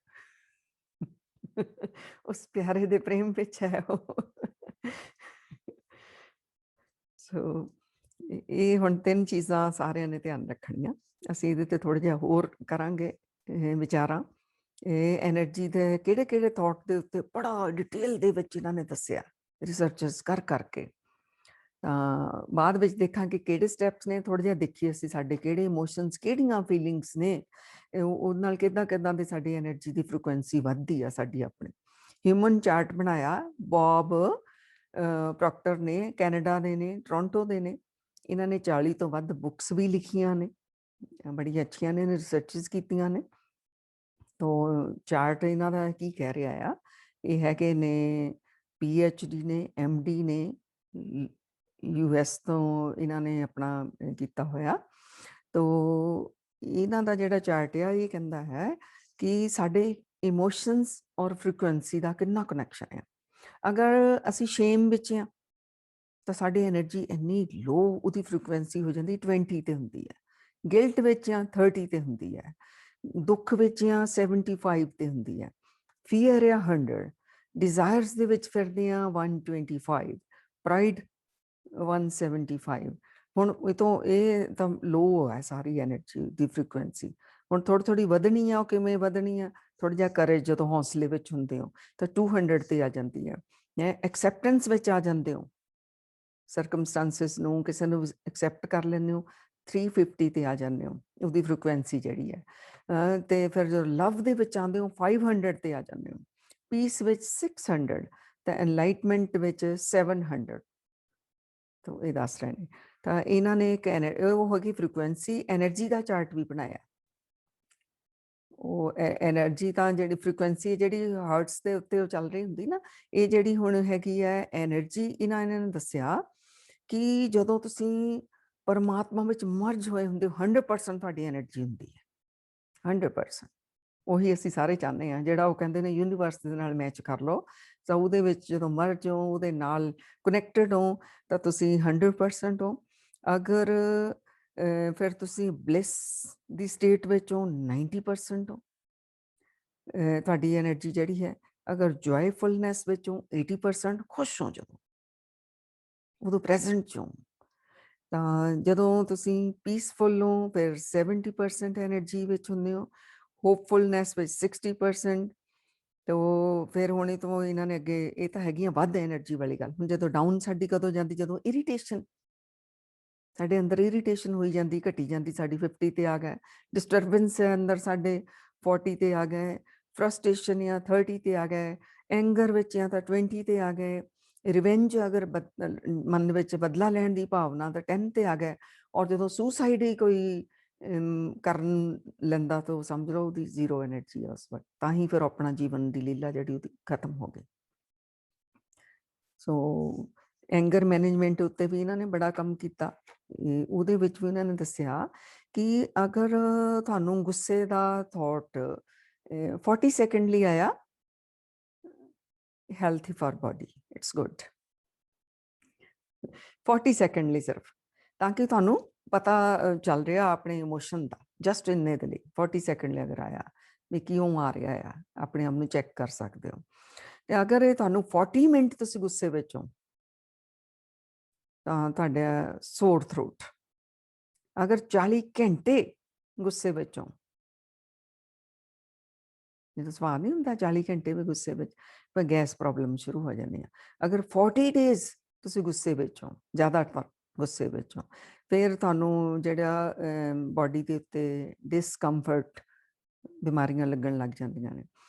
ਉਸ ਪਿਆਰੇ ਦੇ ਪ੍ਰੇਮ ਵਿੱਚ ਹੈ ਉਹ। ਸੋ ਇਹ ਹੁਣ 3 ਚੀਜ਼ਾਂ ਸਾਰਿਆਂ ਨੇ ਧਿਆਨ ਰੱਖਣੀਆਂ। ਅਸੀਂ ਇਹਦੇ ਤੇ ਥੋੜਾ ਜਿਹਾ ਹੋਰ ਕਰਾਂਗੇ ਵਿਚਾਰਾਂ। ਇਹ એનર્ਜੀ ਦੇ ਕਿਹੜੇ-ਕਿਹੜੇ ਥਾਟ ਦੇ ਉੱਤੇ ਬੜਾ ਡਿਟੇਲ ਦੇ ਵਿੱਚ ਇਹਨਾਂ ਨੇ ਦੱਸਿਆ, ਰਿਸਰਚਰਸ ਕਰ ਕਰਕੇ। ਤਾਂ ਬਾਅਦ ਵਿੱਚ ਦੇਖਾਂਗੇ ਕਿਹੜੇ ਸਟੈਪਸ ਨੇ, ਥੋੜਾ ਜਿਹਾ ਦੇਖੀਏ ਅਸੀਂ ਸਾਡੇ ਕਿਹੜੇ ਇਮੋਸ਼ਨਸ, ਕਿਹੜੀਆਂ ਫੀਲਿੰਗਸ ਨੇ, ਉਹਦੇ ਨਾਲ ਕਿੱਦਾਂ ਦੀ ਸਾਡੀ એનર્ਜੀ ਦੀ ਫ੍ਰੀਕੁਐਂਸੀ ਵੱਧਦੀ ਆ ਸਾਡੀ ਆਪਣੀ। ਹਿਊਮਨ ਚਾਰਟ ਬਣਾਇਆ ਬੌਬ ਪ੍ਰੋਕਟਰ ਨੇ, ਕੈਨੇਡਾ ਦੇ ਨੇ, ਟੋਰਾਂਟੋ ਦੇ ਨੇ। ਇਹਨਾਂ ਨੇ 40 ਤੋਂ ਵੱਧ ਬੁੱਕਸ ਵੀ ਲਿਖੀਆਂ ਨੇ, ਬੜੀ ਅੱਛੀਆਂ ਨੇ, ਰਿਸਰਚਸ ਕੀਤੀਆਂ ਨੇ। ਤੋਂ ਚਾਰਟ ਇਹਨਾਂ ਦਾ ਕੀ ਕਹਿ ਰਿਹਾ ਆ, ਇਹ ਹੈਗੇ ਨੇ PhD ਨੇ, MD ਨੇ, US ਤੋਂ ਇਹਨਾਂ ਨੇ ਆਪਣਾ ਕੀਤਾ ਹੋਇਆ। ਤੋਂ ਇਹਨਾਂ ਦਾ ਜਿਹੜਾ ਚਾਰਟ ਆ ਇਹ ਕਹਿੰਦਾ ਹੈ ਕਿ ਸਾਡੇ ਇਮੋਸ਼ਨਸ ਔਰ ਫ੍ਰੀਕੁਐਂਸੀ ਦਾ ਕਿੰਨਾ ਕਨੈਕਸ਼ਨ ਹੈ। ਅਗਰ ਅਸੀਂ ਸ਼ੇਮ ਵਿੱਚ ਹਾਂ ਤਾਂ ਸਾਡੀ એનર્ਜੀ ਇੰਨੀ ਲੋ, ਉਹਦੀ ਫ੍ਰੀਕੁਐਂਸੀ ਹੋ ਜਾਂਦੀ 20 ਤੇ ਹੁੰਦੀ ਹੈ। ਗਿਲਟ ਵਿੱਚ ਆ 30 ਤੇ ਹੁੰਦੀ ਹੈ। ਦੁੱਖ ਵਿੱਚ ਆ 75 ਤੇ ਹੁੰਦੀ ਹੈ। ਫੀਅਰ ਆ 100, ਡਿਜ਼ਾਇਰਸ ਦੇ ਵਿੱਚ ਫਿਰਦੇ ਆ 125, ਪ੍ਰਾਈਡ 175। ਹੁਣ ਇਹ ਤਾਂ ਲੋ ਹੈ ਸਾਰੀ એનર્ਜੀ ਦੀ ਫ੍ਰੀਕੁਐਂਸੀ। ਹੁਣ ਥੋੜੀ ਵਧਣੀ ਆ। ਉਹ ਕਿਵੇਂ ਵਧਣੀ ਆ? ਥੋੜਾ ਜਿਹਾ ਕਰੇਜ, ਜਦੋਂ ਹੌਸਲੇ ਵਿੱਚ ਹੁੰਦੇ ਹੋ ਤਾਂ 200 ਤੇ ਆ ਜਾਂਦੀ ਹੈ। ਐਕਸੈਪਟੈਂਸ ਵਿੱਚ ਆ ਜਾਂਦੇ ਹੋ, ਸਰਕਮਸਟੈਂਸਿਸ ਨੂੰ, ਕਿਸੇ ਨੂੰ ਐਕਸੈਪਟ ਕਰ ਲੈਂਦੇ ਹੋ, 350 ਤੇ ਆ ਜਾਂਦੇ ਹੋ, ਉਹਦੀ ਫ੍ਰੀਕੁਐਂਸੀ ਜਿਹੜੀ ਹੈ। ਤੇ ਫਿਰ ਜਦੋਂ ਲਵ ਦੇ ਵਿੱਚ ਆਉਂਦੇ ਹੋ 500 ਤੇ ਆ ਜਾਂਦੇ ਹੋ, ਪੀਸ ਵਿੱਚ 600 ਤੇ ਐਨਲਾਈਟਮੈਂਟ ਵਿੱਚ 700। ਤਾਂ ਇਹ ਦੱਸ ਰਹੇ ਨੇ। ਤਾਂ ਇਹਨਾਂ ਨੇ ਇੱਕ ਉਹ ਹੈਗੀ ਫ੍ਰੀਕੁਐਂਸੀ એનર્ਜੀ ਦਾ ਚਾਰਟ ਵੀ ਬਣਾਇਆ। ਉਹ એનર્ਜੀ ਤਾਂ ਜਿਹੜੀ ਫ੍ਰੀਕੁਐਂਸੀ ਜਿਹੜੀ ਹਾਰਟਸ ਦੇ ਉੱਤੇ ਉਹ ਚੱਲ ਰਹੀ ਹੁੰਦੀ ਨਾ, ਇਹ ਜਿਹੜੀ ਹੁਣ ਹੈਗੀ ਹੈ એનર્ਜੀ, ਇਹਨਾਂ ਨੇ ਦੱਸਿਆ ਕਿ ਜਦੋਂ ਤੁਸੀਂ ਪਰਮਾਤਮਾ ਵਿੱਚ ਮਰਜ ਹੋਏ ਹੁੰਦੇ ਹੋ 100% ਤੁਹਾਡੀ એનર્ਜੀ ਹੁੰਦੀ ਹੈ। 100%। ਉਹੀ ਅਸੀਂ ਸਾਰੇ ਚਾਹੁੰਦੇ ਹਾਂ, ਜਿਹੜਾ ਉਹ ਕਹਿੰਦੇ ਨੇ ਯੂਨੀਵਰਸ ਦੇ ਨਾਲ ਮੈਚ ਕਰ ਲਓ। ਤਾਂ ਉਹਦੇ ਵਿੱਚ ਜਦੋਂ ਮਰਜ ਹੋ, ਉਹਦੇ ਨਾਲ ਕਨੈਕਟਡ ਹੋ, ਤਾਂ ਤੁਸੀਂ 100% ਹੋ। ਅਗਰ ਫਿਰ ਤੁਸੀਂ ਬਲਿਸ ਦੀ ਸਟੇਟ ਵਿੱਚ ਹੋ 90% ਹੋ ਤੁਹਾਡੀ એનર્ਜੀ ਜਿਹੜੀ ਹੈ। ਅਗਰ ਜੋਇਫੁਲਨੈਸ ਵਿੱਚ ਹੋ 80%, ਖੁਸ਼ ਹੋ ਜਦੋਂ ਉਦੋਂ ਪ੍ਰੈਜ਼ੈਂਟ 'ਚ ਹੋ। ਤਾਂ ਜਦੋਂ ਤੁਸੀਂ ਪੀਸਫੁਲ ਹੋ ਫਿਰ 70% એનર્ਜੀ ਵਿੱਚ ਹੁੰਦੇ ਹੋ, ਹੋਪਫੁਲਨੈਸ ਵਿੱਚ 60%। ਤੋ ਫਿਰ ਹੁਣ ਤੋਂ ਇਹਨਾਂ ਨੇ ਅੱਗੇ, ਇਹ ਤਾਂ ਹੈਗੀਆਂ ਵੱਧ એનર્ਜੀ ਵਾਲੀ ਗੱਲ। ਹੁਣ ਜਦੋਂ ਡਾਊਨ ਸਾਡੀ ਕਦੋਂ ਜਾਂਦੀ? ਜਦੋਂ ਇਰੀਟੇਸ਼ਨ, ਸਾਡੇ ਅੰਦਰ ਇਰੀਟੇਸ਼ਨ ਹੋਈ ਜਾਂਦੀ, ਘਟੀ ਜਾਂਦੀ, ਸਾਡੀ 50 ਤੇ ਆ ਗਏ। ਡਿਸਟਰਬੈਂਸ ਅੰਦਰ ਸਾਡੇ 40 ਤੇ ਆ ਗਏ। ਫਰਸਟ੍ਰੇਸ਼ਨ ਜਾਂ 30 ਤੇ ਆ ਗਏ, ਐਂਗਰ ਵਿੱਚ ਜਾਂ ਤਾਂ 20 ਤੇ ਆ ਗਏ, ਰਿਵੈਂਜ ਅਗਰ ਮਨ ਵਿੱਚ ਬਦਲਾ ਲੈਣ ਦੀ ਭਾਵਨਾ ਤਾਂ 10 ਤੇ ਆ ਗਏ, ਔਰ ਜਦੋਂ ਸੁਸਾਈਡ ਹੀ ਕੋਈ ਕਰਨ ਲੈਂਦਾ ਤਾਂ ਸਮਝ ਲਓ ਉਹਦੀ ਜ਼ੀਰੋ ਐਨਰਜੀ ਆ ਉਸ ਵਕਤ, ਤਾਂ ਹੀ ਫਿਰ ਆਪਣਾ ਜੀਵਨ ਦੀ ਲੀਲਾ ਜਿਹੜੀ ਉਹਦੀ ਖਤਮ ਹੋ ਗਈ। ਸੋ ਐਂਗਰ ਮੈਨੇਜਮੈਂਟ ਉੱਤੇ ਵੀ ਇਹਨਾਂ ਨੇ ਬੜਾ ਕੰਮ ਕੀਤਾ। ਉਹਦੇ ਵਿੱਚ ਵੀ ਇਹਨਾਂ ਨੇ ਦੱਸਿਆ ਕਿ ਅਗਰ ਤੁਹਾਨੂੰ ਗੁੱਸੇ ਦਾ ਥੋਟ 40 ਸੈਕਿੰਡ ਲਈ ਆਇਆ, healthy for body, it's good. 40 second ਲਈ ਸਿਰਫ, ਤਾਂ ਕਿ ਤੁਹਾਨੂੰ ਪਤਾ ਚੱਲ ਰਿਹਾ ਆਪਣੇ ਇਮੋਸ਼ਨ ਦਾ, ਜਸਟ ਇੰਨੇ ਦੇ ਲਈ 40 ਸੈਕਿੰਡ ਲਈ ਅਗਰ ਆਇਆ ਵੀ ਕਿਉਂ ਆ ਰਿਹਾ ਆ, ਆਪਣੇ ਆਪ ਨੂੰ ਚੈੱਕ ਕਰ ਸਕਦੇ ਹੋ। ਤੇ ਅਗਰ ਇਹ ਤੁਹਾਨੂੰ 40 ਮਿੰਟ ਤੁਸੀਂ ਗੁੱਸੇ ਵਿੱਚ ਹੋ ਤਾਂ ਤੁਹਾਡਾ ਸੋਰ ਥਰੋਟ। ਅਗਰ 40 ਘੰਟੇ ਗੁੱਸੇ ਵਿੱਚ ਹੋ, ਜਦੋਂ ਸਵਾਲ ਨਹੀਂ ਹੁੰਦਾ 40 ਘੰਟੇ ਵੀ ਗੁੱਸੇ ਵਿੱਚ, ਪਰ ਗੈਸ ਪ੍ਰੋਬਲਮ ਸ਼ੁਰੂ ਹੋ ਜਾਂਦੀ ਆ। ਅਗਰ 40 ਡੇਜ਼ ਤੁਸੀਂ ਗੁੱਸੇ ਵਿੱਚ ਹੋ, ਜ਼ਿਆਦਾਤਰ ਗੁੱਸੇ ਵਿੱਚ ਹੋ, ਫਿਰ ਤੁਹਾਨੂੰ ਜਿਹੜਾ ਬਾਡੀ ਦੇ ਉੱਤੇ ਡਿਸਕੰਫਰਟ, ਬਿਮਾਰੀਆਂ ਲੱਗਣ ਲੱਗ ਜਾਂਦੀਆਂ ਨੇ।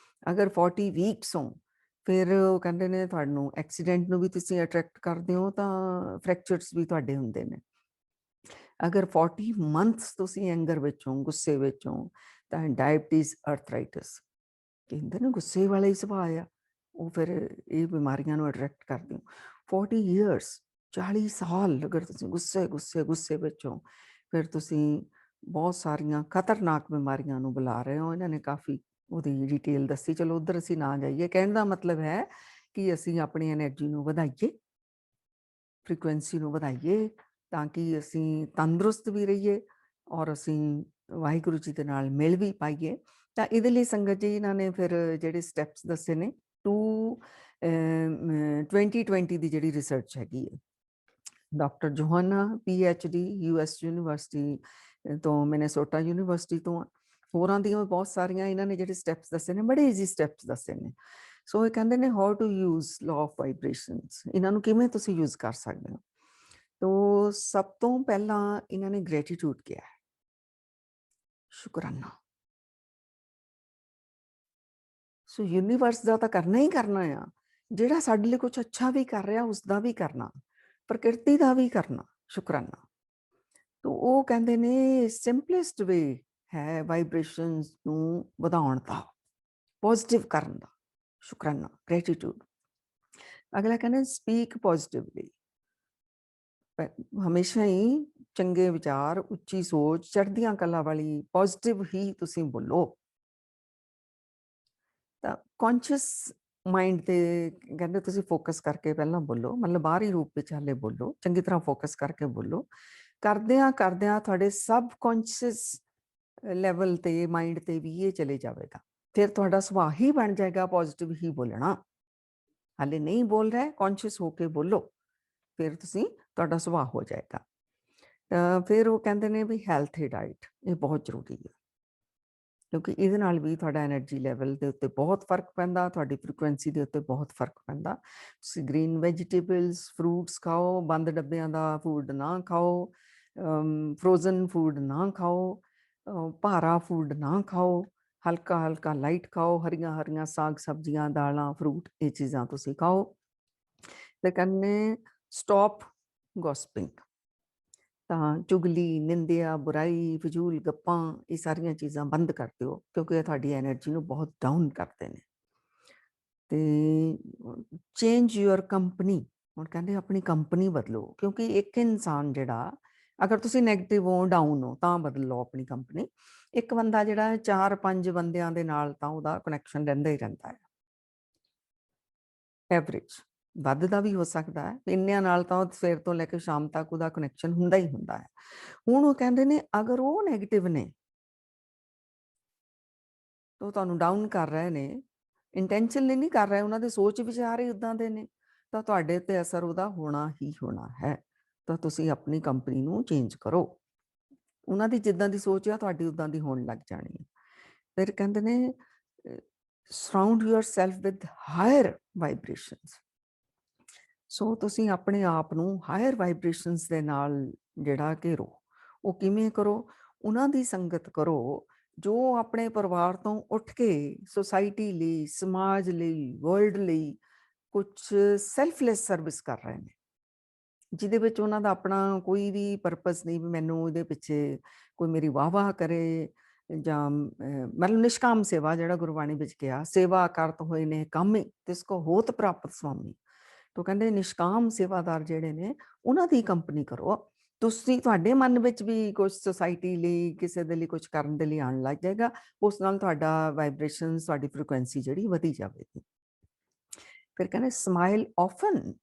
ਅਗਰ 40 ਵੀਕਸ ਹੋ, ਫਿਰ ਉਹ ਕਹਿੰਦੇ ਨੇ ਤੁਹਾਨੂੰ ਐਕਸੀਡੈਂਟ ਨੂੰ ਵੀ ਤੁਸੀਂ ਅਟਰੈਕਟ ਕਰਦੇ ਹੋ, ਤਾਂ ਫ੍ਰੈਕਚਰਸ ਵੀ ਤੁਹਾਡੇ ਹੁੰਦੇ ਨੇ। ਅਗਰ 40 ਮੰਥਸ ਤੁਸੀਂ ਐਂਗਰ ਵਿੱਚ ਹੋ, ਗੁੱਸੇ ਵਿੱਚ ਹੋ, ਤਾਂ ਡਾਇਬਟੀਜ਼, ਅਰਥਰਾਈਟਿਸ, ਕਹਿੰਦੇ ਨੇ ਗੁੱਸੇ ਵਾਲਾ ਹੀ ਸੁਭਾਅ ਆ, ਉਹ ਫਿਰ ਇਹ ਬਿਮਾਰੀਆਂ ਨੂੰ ਅਟਰੈਕਟ ਕਰਦੇ ਹੋ। 40 ਈਅਰਸ, 40 ਸਾਲ ਅਗਰ ਤੁਸੀਂ ਗੁੱਸੇ ਵਿੱਚ ਹੋ, ਫਿਰ ਤੁਸੀਂ ਬਹੁਤ ਸਾਰੀਆਂ ਖਤਰਨਾਕ ਬਿਮਾਰੀਆਂ ਨੂੰ ਬੁਲਾ ਰਹੇ ਹੋ। ਇਹਨਾਂ ਨੇ ਕਾਫੀ ਉਹਦੀ ਡਿਟੇਲ ਦੱਸੀ। ਚਲੋ ਉੱਧਰ ਅਸੀਂ ਨਾ ਜਾਈਏ। ਕਹਿਣ ਦਾ ਮਤਲਬ ਹੈ ਕਿ ਅਸੀਂ ਆਪਣੀ ਐਨਰਜੀ ਨੂੰ ਵਧਾਈਏ, ਫ੍ਰੀਕੁਐਂਸੀ ਨੂੰ ਵਧਾਈਏ, ਤਾਂ ਕਿ ਅਸੀਂ ਤੰਦਰੁਸਤ ਵੀ ਰਹੀਏ ਔਰ ਅਸੀਂ ਵਾਹਿਗੁਰੂ ਜੀ ਦੇ ਨਾਲ ਮਿਲ ਵੀ ਪਾਈਏ। ਤਾਂ ਇਹਦੇ ਲਈ ਸੰਗਤ ਜੀ ਇਹਨਾਂ ਨੇ ਫਿਰ ਜਿਹੜੇ ਸਟੈਪਸ ਦੱਸੇ ਨੇ, 2020 ਦੀ ਜਿਹੜੀ ਰਿਸਰਚ ਹੈਗੀ ਹੈ, ਡਾਕਟਰ ਜੋਹਾਨਾ PhD US ਯੂਨੀਵਰਸਿਟੀ ਤੋਂ, ਮਿਨੇਸੋਟਾ ਯੂਨੀਵਰਸਿਟੀ ਤੋਂ, ਹੋਰਾਂ ਦੀਆਂ ਬਹੁਤ ਸਾਰੀਆਂ ਇਹਨਾਂ ਨੇ ਜਿਹੜੇ ਸਟੈਪਸ ਦੱਸੇ ਨੇ, ਬੜੇ ਈਜ਼ੀ ਸਟੈਪਸ ਦੱਸੇ ਨੇ। ਸੋ ਇਹ ਕਹਿੰਦੇ ਨੇ how to use law of vibrations, ਇਹਨਾਂ ਨੂੰ ਕਿਵੇਂ ਤੁਸੀਂ ਯੂਜ਼ ਕਰ ਸਕਦੇ ਹੋ। ਤੋ ਸਭ ਤੋਂ ਪਹਿਲਾਂ ਇਹਨਾਂ ਨੇ ਗ੍ਰੈਟੀਟਿਊਡ ਕਿਹਾ ਹੈ, ਸ਼ੁਕਰਾਨਾ। ਸੋ ਯੂਨੀਵਰਸ ਦਾ ਤਾਂ ਕਰਨਾ ਹੀ ਕਰਨਾ ਆ, ਜਿਹੜਾ ਸਾਡੇ ਲਈ ਕੁਝ ਅੱਛਾ ਵੀ ਕਰ ਰਿਹਾ ਉਸ ਦਾ ਵੀ ਕਰਨਾ, ਪ੍ਰਕਿਰਤੀ ਦਾ ਵੀ ਕਰਨਾ, ਸ਼ੁਕਰਾਨਾ। ਤੋ ਉਹ ਕਹਿੰਦੇ ਨੇ ਸਿੰਪਲੈਸਟ ਵੇ ਹੈ ਵਾਈਬ੍ਰੇਸ਼ਨਸ ਨੂੰ ਵਧਾਉਣ ਦਾ, ਪੋਜ਼ਿਟਿਵ ਕਰਨ ਦਾ, ਸ਼ੁਕਰਾਨਾ, ਗ੍ਰੈਟੀਟਿਊਡ। ਅਗਲਾ ਕਹਿੰਦੇ ਸਪੀਕ ਪੋਜ਼ਿਟਿਵਲੀ, ਹਮੇਸ਼ਾ ਹੀ ਚੰਗੇ ਵਿਚਾਰ, ਉੱਚੀ ਸੋਚ, ਚੜ੍ਹਦੀਆਂ ਕਲਾ ਵਾਲੀ ਪੋਜ਼ਿਟਿਵ ਹੀ ਤੁਸੀਂ ਬੋਲੋ। ਤਾਂ ਕੌਨਸ਼ੀਅਸ ਮਾਈਂਡ ਤੇ ਕਹਿੰਦੇ ਤੁਸੀਂ ਫੋਕਸ ਕਰਕੇ ਪਹਿਲਾਂ ਬੋਲੋ, ਮਤਲਬ ਬਾਹਰੀ ਰੂਪ ਵਿੱਚ ਹਾਲੇ ਬੋਲੋ, ਚੰਗੀ ਤਰ੍ਹਾਂ ਫੋਕਸ ਕਰਕੇ ਬੋਲੋ। ਕਰਦਿਆਂ ਕਰਦਿਆਂ ਤੁਹਾਡੇ ਸਬ ਕੌਨਸ਼ੀਅਸ ਲੈਵਲ ਤੇ, ਮਾਈਂਡ ਤੇ ਵੀ ਇਹ ਚਲੇ ਜਾਵੇਗਾ। ਫਿਰ ਤੁਹਾਡਾ ਸੁਭਾਅ ਹੀ ਬਣ ਜਾਏਗਾ ਪੋਜ਼ਿਟਿਵ ਹੀ ਬੋਲਣਾ। ਹਾਲੇ ਨਹੀਂ ਬੋਲ ਰਿਹਾ, ਕੌਨਸ਼ੀਅਸ ਹੋ ਕੇ ਬੋਲੋ, ਫਿਰ ਤੁਸੀਂ ਤੁਹਾਡਾ ਸੁਭਾਅ ਹੋ ਜਾਏਗਾ। ਫਿਰ ਉਹ ਕਹਿੰਦੇ ਨੇ ਵੀ ਹੈਲਥੀ ਡਾਈਟ, ਇਹ ਬਹੁਤ ਜ਼ਰੂਰੀ ਹੈ, ਕਿਉਂਕਿ ਇਹਦੇ ਨਾਲ ਵੀ ਤੁਹਾਡਾ ਐਨਰਜੀ ਲੈਵਲ ਦੇ ਉੱਤੇ ਬਹੁਤ ਫਰਕ ਪੈਂਦਾ, ਤੁਹਾਡੀ ਫ੍ਰੀਕੁਐਂਸੀ ਦੇ ਉੱਤੇ ਬਹੁਤ ਫਰਕ ਪੈਂਦਾ। ਤੁਸੀਂ ਗ੍ਰੀਨ ਵੈਜੀਟੇਬਲਸ, ਫਰੂਟਸ ਖਾਓ, ਬੰਦ ਡੱਬਿਆਂ ਦਾ ਫੂਡ ਨਾ ਖਾਓ, ਫਰੋਜ਼ਨ ਫੂਡ ਨਾ ਖਾਓ, ਭਾਰਾ ਫੂਡ ਨਾ ਖਾਓ, ਹਲਕਾ ਹਲਕਾ ਲਾਈਟ ਖਾਓ, ਹਰੀਆਂ ਹਰੀਆਂ ਸਾਗ ਸਬਜ਼ੀਆਂ, ਦਾਲਾਂ, ਫਰੂਟ, ਇਹ ਚੀਜ਼ਾਂ ਤੁਸੀਂ ਖਾਓ। ਤੇ ਕਹਿੰਦੇ ਸਟਾਪ ਗੌਸਪਿੰਗ, ਤਾਂ ਚੁਗਲੀ, ਨਿੰਦਿਆ, ਬੁਰਾਈ, ਫਜ਼ੂਲ ਗੱਪਾਂ, ਇਹ ਸਾਰੀਆਂ ਚੀਜ਼ਾਂ ਬੰਦ ਕਰ ਦਿਓ, ਕਿਉਂਕਿ ਇਹ ਤੁਹਾਡੀ ਐਨਰਜੀ ਨੂੰ ਬਹੁਤ ਡਾਊਨ ਕਰਦੇ ਨੇ। ਤੇ ਚੇਂਜ ਯੂਅਰ ਕੰਪਨੀ, ਹੁਣ ਕਹਿੰਦੇ ਆਪਣੀ ਕੰਪਨੀ ਬਦਲੋ, ਕਿਉਂਕਿ ਇੱਕ ਇਨਸਾਨ ਜਿਹੜਾ, ਅਗਰ ਤੁਸੀਂ ਨੈਗੇਟਿਵ ਹੋ, ਡਾਊਨ ਹੋ, ਤਾਂ ਬਦਲ ਲਓ ਆਪਣੀ ਕੰਪਨੀ। ਇੱਕ ਬੰਦਾ ਜਿਹੜਾ 4-5 ਬੰਦਿਆਂ ਦੇ ਨਾਲ ਤਾਂ ਉਹਦਾ ਕਨੈਕਸ਼ਨ ਰਹਿੰਦਾ ਹੀ ਰਹਿੰਦਾ ਹੈ, ਐਵਰੇਜ। ਵੱਧਦਾ ਵੀ ਹੋ ਸਕਦਾ ਹੈ, ਇੰਨਿਆਂ ਨਾਲ ਤਾਂ ਸਵੇਰ ਤੋਂ ਲੈ ਕੇ ਸ਼ਾਮ ਤੱਕ ਉਹਦਾ ਕਨੈਕਸ਼ਨ ਹੁੰਦਾ ਹੀ ਹੁੰਦਾ ਹੈ। ਹੁਣ ਉਹ ਕਹਿੰਦੇ ਨੇ ਅਗਰ ਉਹ ਨੈਗੇਟਿਵ ਨੇ, ਤਾਂ ਤੁਹਾਨੂੰ ਡਾਊਨ ਕਰ ਰਹੇ ਨੇ, ਇੰਟੈਂਸ਼ਨਲੀ ਨਹੀਂ ਕਰ ਰਹੇ, ਉਹਨਾਂ ਦੇ ਸੋਚ ਵਿਚਾਰ ਹੀ ਉੱਦਾਂ ਦੇ ਨੇ, ਤਾਂ ਤੁਹਾਡੇ ਤੇ ਅਸਰ ਉਹਦਾ ਹੋਣਾ ਹੀ ਹੋਣਾ ਹੈ। ਤਾਂ ਤੁਸੀਂ ਆਪਣੀ ਕੰਪਨੀ ਨੂੰ ਚੇਂਜ ਕਰੋ, ਉਹਨਾਂ ਦੀ ਜਿੱਦਾਂ ਦੀ ਸੋਚ ਆ ਤੁਹਾਡੀ ਉੱਦਾਂ ਦੀ ਹੋਣ ਲੱਗ ਜਾਣੀ ਹੈ। ਫਿਰ ਕਹਿੰਦੇ ਨੇ ਸਰਾਊਂਡ ਯੂਅਰਸੈਲਫ ਵਿਦ ਹਾਇਰ ਵਾਈਬ੍ਰੇਸ਼ਨਸ। ਸੋ ਤੁਸੀਂ ਆਪਣੇ ਆਪ ਨੂੰ ਹਾਇਰ ਵਾਈਬ੍ਰੇਸ਼ਨਸ ਦੇ ਨਾਲ ਜਿਹੜਾ ਘੇਰੋ। ਉਹ ਕਿਵੇਂ ਕਰੋ? ਉਹਨਾਂ ਦੀ ਸੰਗਤ ਕਰੋ ਜੋ ਆਪਣੇ ਪਰਿਵਾਰ ਤੋਂ ਉੱਠ ਕੇ ਸੋਸਾਇਟੀ ਲਈ, ਸਮਾਜ ਲਈ, ਵਰਲਡ ਲਈ ਕੁਛ ਸੈਲਫਲੈਸ ਸਰਵਿਸ ਕਰ ਰਹੇ ਨੇ, ਜਿਹਦੇ ਵਿੱਚ ਉਹਨਾਂ ਦਾ ਆਪਣਾ ਕੋਈ ਵੀ ਪਰਪਸ ਨਹੀਂ ਵੀ ਮੈਨੂੰ ਇਹਦੇ ਪਿੱਛੇ ਕੋਈ ਮੇਰੀ ਵਾਹ-ਵਾਹ ਕਰੇ ਜਾਂ ਮਤਲਬ ਨਿਸ਼ਕਾਮ ਸੇਵਾ, ਜਿਹੜਾ ਗੁਰਬਾਣੀ ਵਿੱਚ ਕਿਹਾ, ਸੇਵਾ ਕਰਤ ਹੋਏ ਨੇ ਕਾਮੇ ਤਿਸ ਕੋ ਹੋਤ ਪ੍ਰਾਪਤ ਸੁਆਮੀ। ਤੋ ਕਹਿੰਦੇ ਨਿਸ਼ਕਾਮ ਸੇਵਾਦਾਰ ਜਿਹੜੇ ਨੇ ਉਹਨਾਂ ਦੀ ਕੰਪਨੀ ਕਰੋ। ਤੁਸੀਂ, ਤੁਹਾਡੇ ਮਨ ਵਿੱਚ ਵੀ ਕੁਝ ਸੋਸਾਇਟੀ ਲਈ, ਕਿਸੇ ਦੇ ਲਈ ਕੁਝ ਕਰਨ ਦੇ ਲਈ ਆਉਣ ਲੱਗ ਜਾਏਗਾ, ਉਸ ਨਾਲ ਤੁਹਾਡਾ ਵਾਈਬ੍ਰੇਸ਼ਨ, ਤੁਹਾਡੀ ਫ੍ਰੀਕੁਐਂਸੀ ਜਿਹੜੀ ਵਧੀ ਜਾਵੇਗੀ। ਫਿਰ ਕਹਿੰਦੇ ਸਮਾਈਲ ਆਫਨ।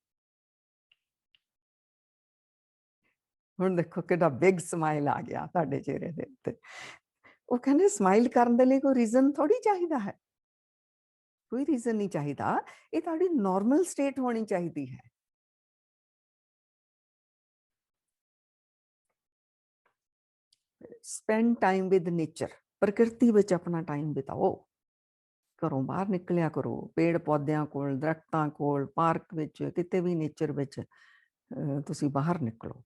ਹੁਣ ਦੇਖੋ ਕਿੰਨਾ ਬਿਗ ਸਮਾਈਲ ਆ ਗਿਆ ਤੁਹਾਡੇ ਚਿਹਰੇ ਦੇ ਉੱਤੇ। ਉਹ ਕਹਿੰਦੇ ਸਮਾਈਲ ਕਰਨ ਦੇ ਲਈ ਕੋਈ ਰੀਜ਼ਨ ਥੋੜੀ ਚਾਹੀਦਾ ਹੈ, ਕੋਈ ਰੀਜ਼ਨ ਨਹੀਂ ਚਾਹੀਦਾ, ਇਹ ਤੁਹਾਡੀ ਨਾਰਮਲ ਸਟੇਟ ਹੋਣੀ ਚਾਹੀਦੀ ਹੈ। ਸਪੈਂਡ ਟਾਈਮ ਵਿਦ ਨੇਚਰ, ਪ੍ਰਕਿਰਤੀ ਵਿੱਚ ਆਪਣਾ ਟਾਈਮ ਬਿਤਾਓ। ਘਰੋਂ ਬਾਹਰ ਨਿਕਲਿਆ ਕਰੋ, ਪੇੜ ਪੌਦਿਆਂ ਕੋਲ, ਦਰਖਤਾਂ ਕੋਲ, ਪਾਰਕ ਵਿੱਚ, ਕਿਤੇ ਵੀ ਨੇਚਰ ਵਿੱਚ ਤੁਸੀਂ ਬਾਹਰ ਨਿਕਲੋ,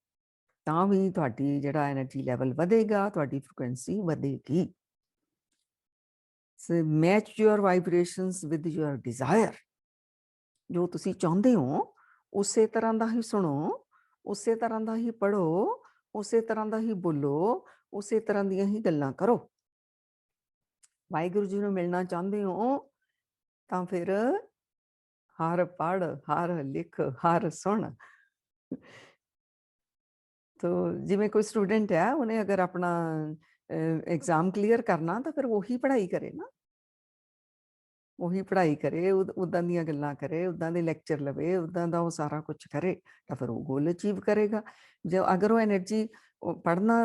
ਤਾਂ ਵੀ ਤੁਹਾਡੀ ਜਿਹੜਾ ਐਨਰਜੀ ਲੈਵਲ ਵਧੇਗਾ, ਤੁਹਾਡੀ ਫ੍ਰੀਕੁਐਂਸੀ ਵਧੇਗੀ। Match your vibrations with your desire. ਜੋ ਤੁਸੀਂ ਚਾਹੁੰਦੇ ਹੋ ਉਸੇ ਤਰ੍ਹਾਂ ਦਾ ਹੀ ਸੁਣੋ, ਉਸੇ ਤਰ੍ਹਾਂ ਦਾ ਹੀ ਪੜ੍ਹੋ, ਉਸੇ ਤਰ੍ਹਾਂ ਦਾ ਹੀ ਬੋਲੋ, ਉਸੇ ਤਰ੍ਹਾਂ ਦੀਆਂ ਹੀ ਗੱਲਾਂ ਕਰੋ। ਵਾਹਿਗੁਰੂ ਜੀ ਨੂੰ ਮਿਲਣਾ ਚਾਹੁੰਦੇ ਹੋ ਤਾਂ ਫਿਰ ਹਰ ਪੜ੍ਹ, ਹਰ ਲਿਖ, ਹਰ ਸੁਣ। ਤੋ ਜਿਵੇਂ ਕੋਈ ਸਟੂਡੈਂਟ ਹੈ, ਉਹਨੇ ਅਗਰ ਆਪਣਾ ਐਗਜ਼ਾਮ ਕਲੀਅਰ ਕਰਨਾ ਤਾਂ ਫਿਰ ਉਹੀ ਪੜ੍ਹਾਈ ਕਰੇ ਨਾ, ਉਹੀ ਪੜ੍ਹਾਈ ਕਰੇ, ਉੱਦਾਂ ਦੀਆਂ ਗੱਲਾਂ ਕਰੇ, ਉੱਦਾਂ ਦੇ ਲੈਕਚਰ ਲਵੇ, ਉੱਦਾਂ ਦਾ ਉਹ ਸਾਰਾ ਕੁਝ ਕਰੇ, ਤਾਂ ਫਿਰ ਉਹ ਗੋਲ ਅਚੀਵ ਕਰੇਗਾ। ਜੇ ਅਗਰ ਉਹ ਐਨਰਜੀ ਪੜ੍ਹਨਾ,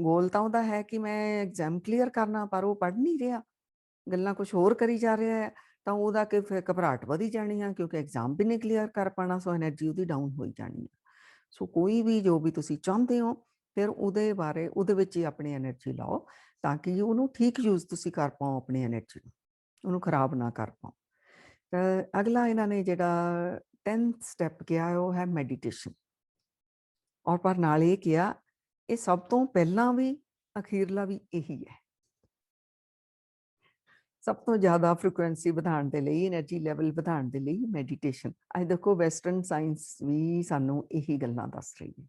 ਗੋਲ ਤਾਂ ਉਹਦਾ ਹੈ ਕਿ ਮੈਂ ਐਗਜ਼ਾਮ ਕਲੀਅਰ ਕਰਨਾ, ਪਰ ਉਹ ਪੜ੍ਹ ਨਹੀਂ ਰਿਹਾ, ਗੱਲਾਂ ਕੁਝ ਹੋਰ ਕਰੀ ਜਾ ਰਿਹਾ ਹੈ, ਤਾਂ ਉਹਦਾ ਕਿ ਫਿਰ ਘਬਰਾਹਟ ਵਧੀ ਜਾਣੀ ਆ, ਕਿਉਂਕਿ ਐਗਜ਼ਾਮ ਵੀ ਨਹੀਂ ਕਲੀਅਰ ਕਰ ਪਾਉਣਾ, ਸੋ ਐਨਰਜੀ ਉਹਦੀ ਡਾਊਨ ਹੋਈ ਜਾਣੀ ਹੈ। ਸੋ ਕੋਈ ਵੀ ਜੋ ਵੀ ਤੁਸੀਂ ਚਾਹੁੰਦੇ ਹੋ, ਫਿਰ ਉਹਦੇ ਬਾਰੇ, ਉਹਦੇ ਵਿੱਚ ਹੀ ਆਪਣੀ ਐਨਰਜੀ ਲਾਓ, ਤਾਂ ਕਿ ਉਹਨੂੰ ਠੀਕ ਯੂਜ਼ ਤੁਸੀਂ ਕਰ ਪਾਓ, ਆਪਣੀ ਐਨਰਜੀ ਨੂੰ, ਉਹਨੂੰ ਖਰਾਬ ਨਾ ਕਰ ਪਾਓ। ਤਾਂ ਅਗਲਾ ਇਹਨਾਂ ਨੇ ਜਿਹੜਾ 10th ਸਟੈਪ ਕਿਹਾ ਉਹ ਹੈ ਮੈਡੀਟੇਸ਼ਨ। ਔਰ ਪਰ ਨਾਲ ਇਹ ਕਿਹਾ, ਇਹ ਸਭ ਤੋਂ ਪਹਿਲਾਂ ਵੀ ਅਖੀਰਲਾ ਵੀ ਇਹੀ ਹੈ। ਸਭ ਤੋਂ ਜ਼ਿਆਦਾ ਫ੍ਰੀਕੁਐਂਸੀ ਵਧਾਉਣ ਦੇ ਲਈ, ਐਨਰਜੀ ਲੈਵਲ ਵਧਾਉਣ ਦੇ ਲਈ ਮੈਡੀਟੇਸ਼ਨ। ਅੱਜ ਦੇਖੋ ਵੈਸਟਰਨ ਸਾਇੰਸ ਵੀ ਸਾਨੂੰ ਇਹੀ ਗੱਲਾਂ ਦੱਸ ਰਹੀ ਹੈ।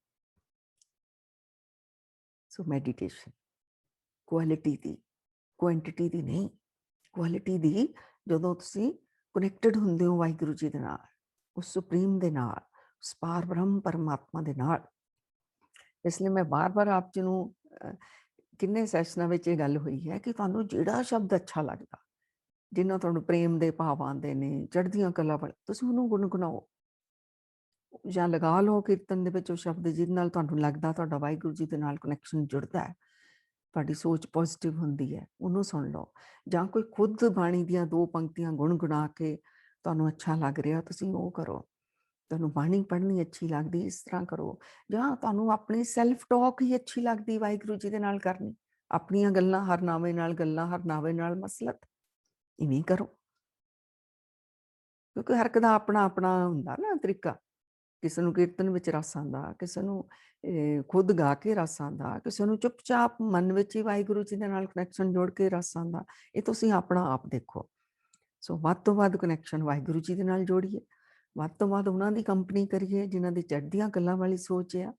ਸੋ ਮੈਡੀਟੇਸ਼ਨ ਕੁਆਲਿਟੀ ਦੀ, ਕੁਆਂਟੀਟੀ ਦੀ ਨਹੀਂ, ਕੁਆਲਿਟੀ ਦੀ। ਜਦੋਂ ਤੁਸੀਂ ਕਨੈਕਟਡ ਹੁੰਦੇ ਹੋ ਵਾਹਿਗੁਰੂ ਜੀ ਦੇ ਨਾਲ, ਉਸ ਸੁਪਰੀਮ ਦੇ ਨਾਲ, ਉਸ ਪਾਰ ਬ੍ਰਹਮ ਪਰਮਾਤਮਾ ਦੇ ਨਾਲ। ਇਸ ਲਈ ਮੈਂ ਬਾਰ-ਬਾਰ ਆਪ ਜੀ ਨੂੰ ਕਿੰਨੇ ਸੈਸ਼ਨਾਂ ਵਿੱਚ ਇਹ ਗੱਲ ਹੋਈ ਹੈ ਕਿ ਤੁਹਾਨੂੰ ਜਿਹੜਾ ਸ਼ਬਦ ਅੱਛਾ ਲੱਗਦਾ, ਜਿਨ੍ਹਾਂ ਤੁਹਾਨੂੰ ਪ੍ਰੇਮ ਦੇ ਭਾਵ ਆਉਂਦੇ ਨੇ, ਚੜ੍ਹਦੀਆਂ ਕਲਾ ਵਾਲੇ, ਤੁਸੀਂ ਉਹਨੂੰ ਗੁਣਗੁਣਾਓ ਜਾਂ ਲਗਾ ਲਓ ਕੀਰਤਨ ਦੇ ਵਿੱਚ ਉਹ ਸ਼ਬਦ ਜਿਹਦੇ ਨਾਲ ਤੁਹਾਨੂੰ ਲੱਗਦਾ ਤੁਹਾਡਾ ਵਾਹਿਗੁਰੂ ਜੀ ਦੇ ਨਾਲ ਕਨੈਕਸ਼ਨ ਜੁੜਦਾ ਹੈ, ਤੁਹਾਡੀ ਸੋਚ ਪੋਜ਼ਿਟਿਵ ਹੁੰਦੀ ਹੈ, ਉਹਨੂੰ ਸੁਣ ਲਓ। ਜਾਂ ਕੋਈ ਖੁਦ ਬਾਣੀ ਦੀਆਂ 2 ਪੰਕਤੀਆਂ ਗੁਣਗੁਣਾ ਕੇ ਤੁਹਾਨੂੰ ਅੱਛਾ ਲੱਗ ਰਿਹਾ, ਤੁਸੀਂ ਉਹ ਕਰੋ। ਤੁਹਾਨੂੰ ਬਾਣੀ ਪੜ੍ਹਨੀ ਅੱਛੀ ਲੱਗਦੀ, ਇਸ ਤਰ੍ਹਾਂ ਕਰੋ। ਜਾਂ ਤੁਹਾਨੂੰ ਆਪਣੀ ਸੈਲਫ ਟਾਕ ਹੀ ਅੱਛੀ ਲੱਗਦੀ ਵਾਹਿਗੁਰੂ ਜੀ ਦੇ ਨਾਲ ਕਰਨੀ, ਆਪਣੀਆਂ ਗੱਲਾਂ, ਹਰਨਾਮੇ ਨਾਲ ਗੱਲਾਂ, ਹਰਨਾਮੇ ਨਾਲ ਮਸਲਤ, ਇਵੇਂ ਕਰੋ। ਕਿਉਂਕਿ ਹਰ ਇੱਕ ਦਾ ਆਪਣਾ ਆਪਣਾ ਹੁੰਦਾ ਨਾ ਤਰੀਕਾ। ਕਿਸੇ ਨੂੰ ਕੀਰਤਨ ਵਿੱਚ ਰਸ ਆਉਂਦਾ, ਕਿਸੇ ਨੂੰ ਖੁਦ ਗਾ ਕੇ ਰਸ ਆਉਂਦਾ, ਕਿਸੇ ਨੂੰ ਚੁੱਪਚਾਪ ਮਨ ਵਿੱਚ ਹੀ ਵਾਹਿਗੁਰੂ ਜੀ ਦੇ ਨਾਲ ਕਨੈਕਸ਼ਨ ਜੋੜ ਕੇ ਰਸ ਆਉਂਦਾ। ਇਹ ਤੁਸੀਂ ਆਪਣਾ ਆਪ ਦੇਖੋ। ਸੋ ਵੱਧ ਤੋਂ ਵੱਧ ਕਨੈਕਸ਼ਨ ਵਾਹਿਗੁਰੂ ਜੀ ਦੇ ਨਾਲ ਜੋੜੀਏ, ਵੱਧ ਤੋਂ ਵੱਧ ਉਹਨਾਂ ਦੀ ਕੰਪਨੀ ਕਰੀਏ ਜਿਨ੍ਹਾਂ ਦੀ ਚੜ੍ਹਦੀਆਂ ਕਲਾਂ ਵਾਲੀ ਸੋਚ ਆ,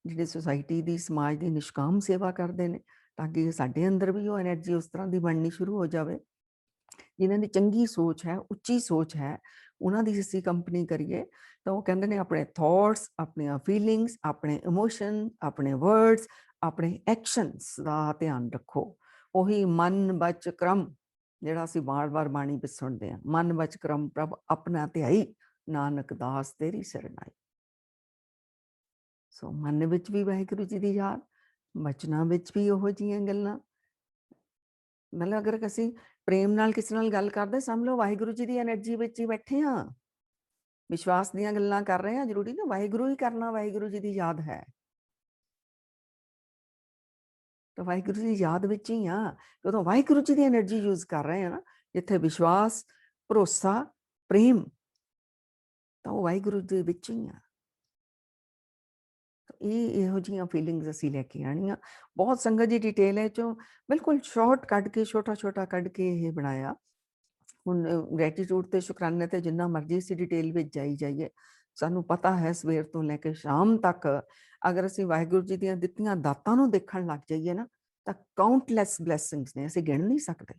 ਜਿਹੜੇ ਸੁਸਾਇਟੀ ਦੀ, ਸਮਾਜ ਦੀ ਨਿਸ਼ਕਾਮ ਸੇਵਾ ਕਰਦੇ ਨੇ, ਤਾਂ ਕਿ ਸਾਡੇ ਅੰਦਰ ਵੀ ਉਹ ਐਨਰਜੀ ਉਸ ਤਰ੍ਹਾਂ ਦੀ ਬਣਨੀ ਸ਼ੁਰੂ ਹੋ ਜਾਵੇ। ਜਿਨ੍ਹਾਂ ਦੀ ਚੰਗੀ ਸੋਚ ਹੈ, ਉੱਚੀ ਸੋਚ ਹੈ, ਉਹਨਾਂ ਦੀ ਅਸੀਂ ਕੰਪਨੀ ਕਰੀਏ। ਤਾਂ ਉਹ ਕਹਿੰਦੇ ਨੇ ਆਪਣੇ ਥਾਟਸ, ਆਪਣੀਆਂ ਫੀਲਿੰਗਸ, ਆਪਣੇ ਇਮੋਸ਼ਨ, ਆਪਣੇ ਵਰਡਸ, ਆਪਣੇ ਐਕਸ਼ਨਸ ਦਾ ਧਿਆਨ ਰੱਖੋ। ਉਹੀ ਮਨ ਬਚ ਕਰਮ, ਜਿਹੜਾ ਅਸੀਂ ਵਾਰ-ਵਾਰ ਬਾਣੀ ਵਿੱਚ ਸੁਣਦੇ ਹਾਂ, ਮਨ ਬਚ ਕਰਮ ਪ੍ਰਭ ਆਪਣਾ ਧਿਆਈ, ਨਾਨਕ ਦਾਸ ਤੇਰੀ ਸਰਨਾਈ। ਸੋ ਮਨ ਵਿੱਚ ਵੀ ਵਾਹਿਗੁਰੂ ਜੀ ਦੀ ਯਾਦ, ਬਚਨਾਂ ਵਿੱਚ ਵੀ ਉਹੋ ਜਿਹੀਆਂ ਗੱਲਾਂ। ਮਤਲਬ ਅਗਰ ਅਸੀਂ ਪ੍ਰੇਮ ਨਾਲ ਕਿਸੇ ਨਾਲ ਗੱਲ ਕਰਦੇ, ਸਮਝ ਲਓ ਵਾਹਿਗੁਰੂ ਜੀ ਦੀ ਐਨਰਜੀ ਵਿੱਚ ਹੀ ਬੈਠੇ ਹਾਂ, ਵਿਸ਼ਵਾਸ ਦੀਆਂ ਗੱਲਾਂ ਕਰ ਰਹੇ ਹਾਂ। ਜ਼ਰੂਰੀ ਨਾ ਵਾਹਿਗੁਰੂ ਹੀ ਕਰਨਾ, ਵਾਹਿਗੁਰੂ ਜੀ ਦੀ ਯਾਦ ਹੈ ਤਾਂ ਵਾਹਿਗੁਰੂ ਜੀ ਦੀ ਯਾਦ ਵਿੱਚ ਹੀ ਆ। ਜਦੋਂ ਵਾਹਿਗੁਰੂ ਜੀ ਦੀ ਐਨਰਜੀ ਯੂਜ਼ ਕਰ ਰਹੇ ਹਾਂ ਨਾ, ਜਿੱਥੇ ਵਿਸ਼ਵਾਸ, ਭਰੋਸਾ, ਪ੍ਰੇਮ, ਤਾਂ ਉਹ ਵਾਹਿਗੁਰੂ ਦੇ ਵਿੱਚ ਹੀ ਆ। ਇਹ ਇਹੋ ਜਿਹੀਆਂ ਫੀਲਿੰਗਸ ਅਸੀਂ ਲੈ ਕੇ ਆਉਣੀਆਂ। ਬਹੁਤ ਸੰਗਤ ਜੀ ਡਿਟੇਲ ਹੈ ਚੋਂ ਬਿਲਕੁਲ ਸ਼ਾਰਟ ਕੱਢ ਕੇ ਛੋਟਾ ਕੱਢ ਕੇ ਇਹ ਬਣਾਇਆ। ਹੁਣ ਗ੍ਰੈਟੀਟਿਊਡ ਤੇ ਸ਼ੁਕਰਾਨੇ ਤੇ ਜਿੰਨਾ ਮਰਜ਼ੀ ਅਸੀਂ ਡਿਟੇਲ ਵਿੱਚ ਜਾਈਏ, ਸਾਨੂੰ ਪਤਾ ਹੈ ਸਵੇਰ ਤੋਂ ਲੈ ਕੇ ਸ਼ਾਮ ਤੱਕ ਅਗਰ ਅਸੀਂ ਵਾਹਿਗੁਰੂ ਜੀ ਦੀਆਂ ਦਿੱਤੀਆਂ ਦਾਤਾਂ ਨੂੰ ਦੇਖਣ ਲੱਗ ਜਾਈਏ ਨਾ, ਤਾਂ ਕਾਊਂਟਲੈਸ ਬਲੈਸਿੰਗਸ ਨੇ, ਅਸੀਂ ਗਿਣ ਨਹੀਂ ਸਕਦੇ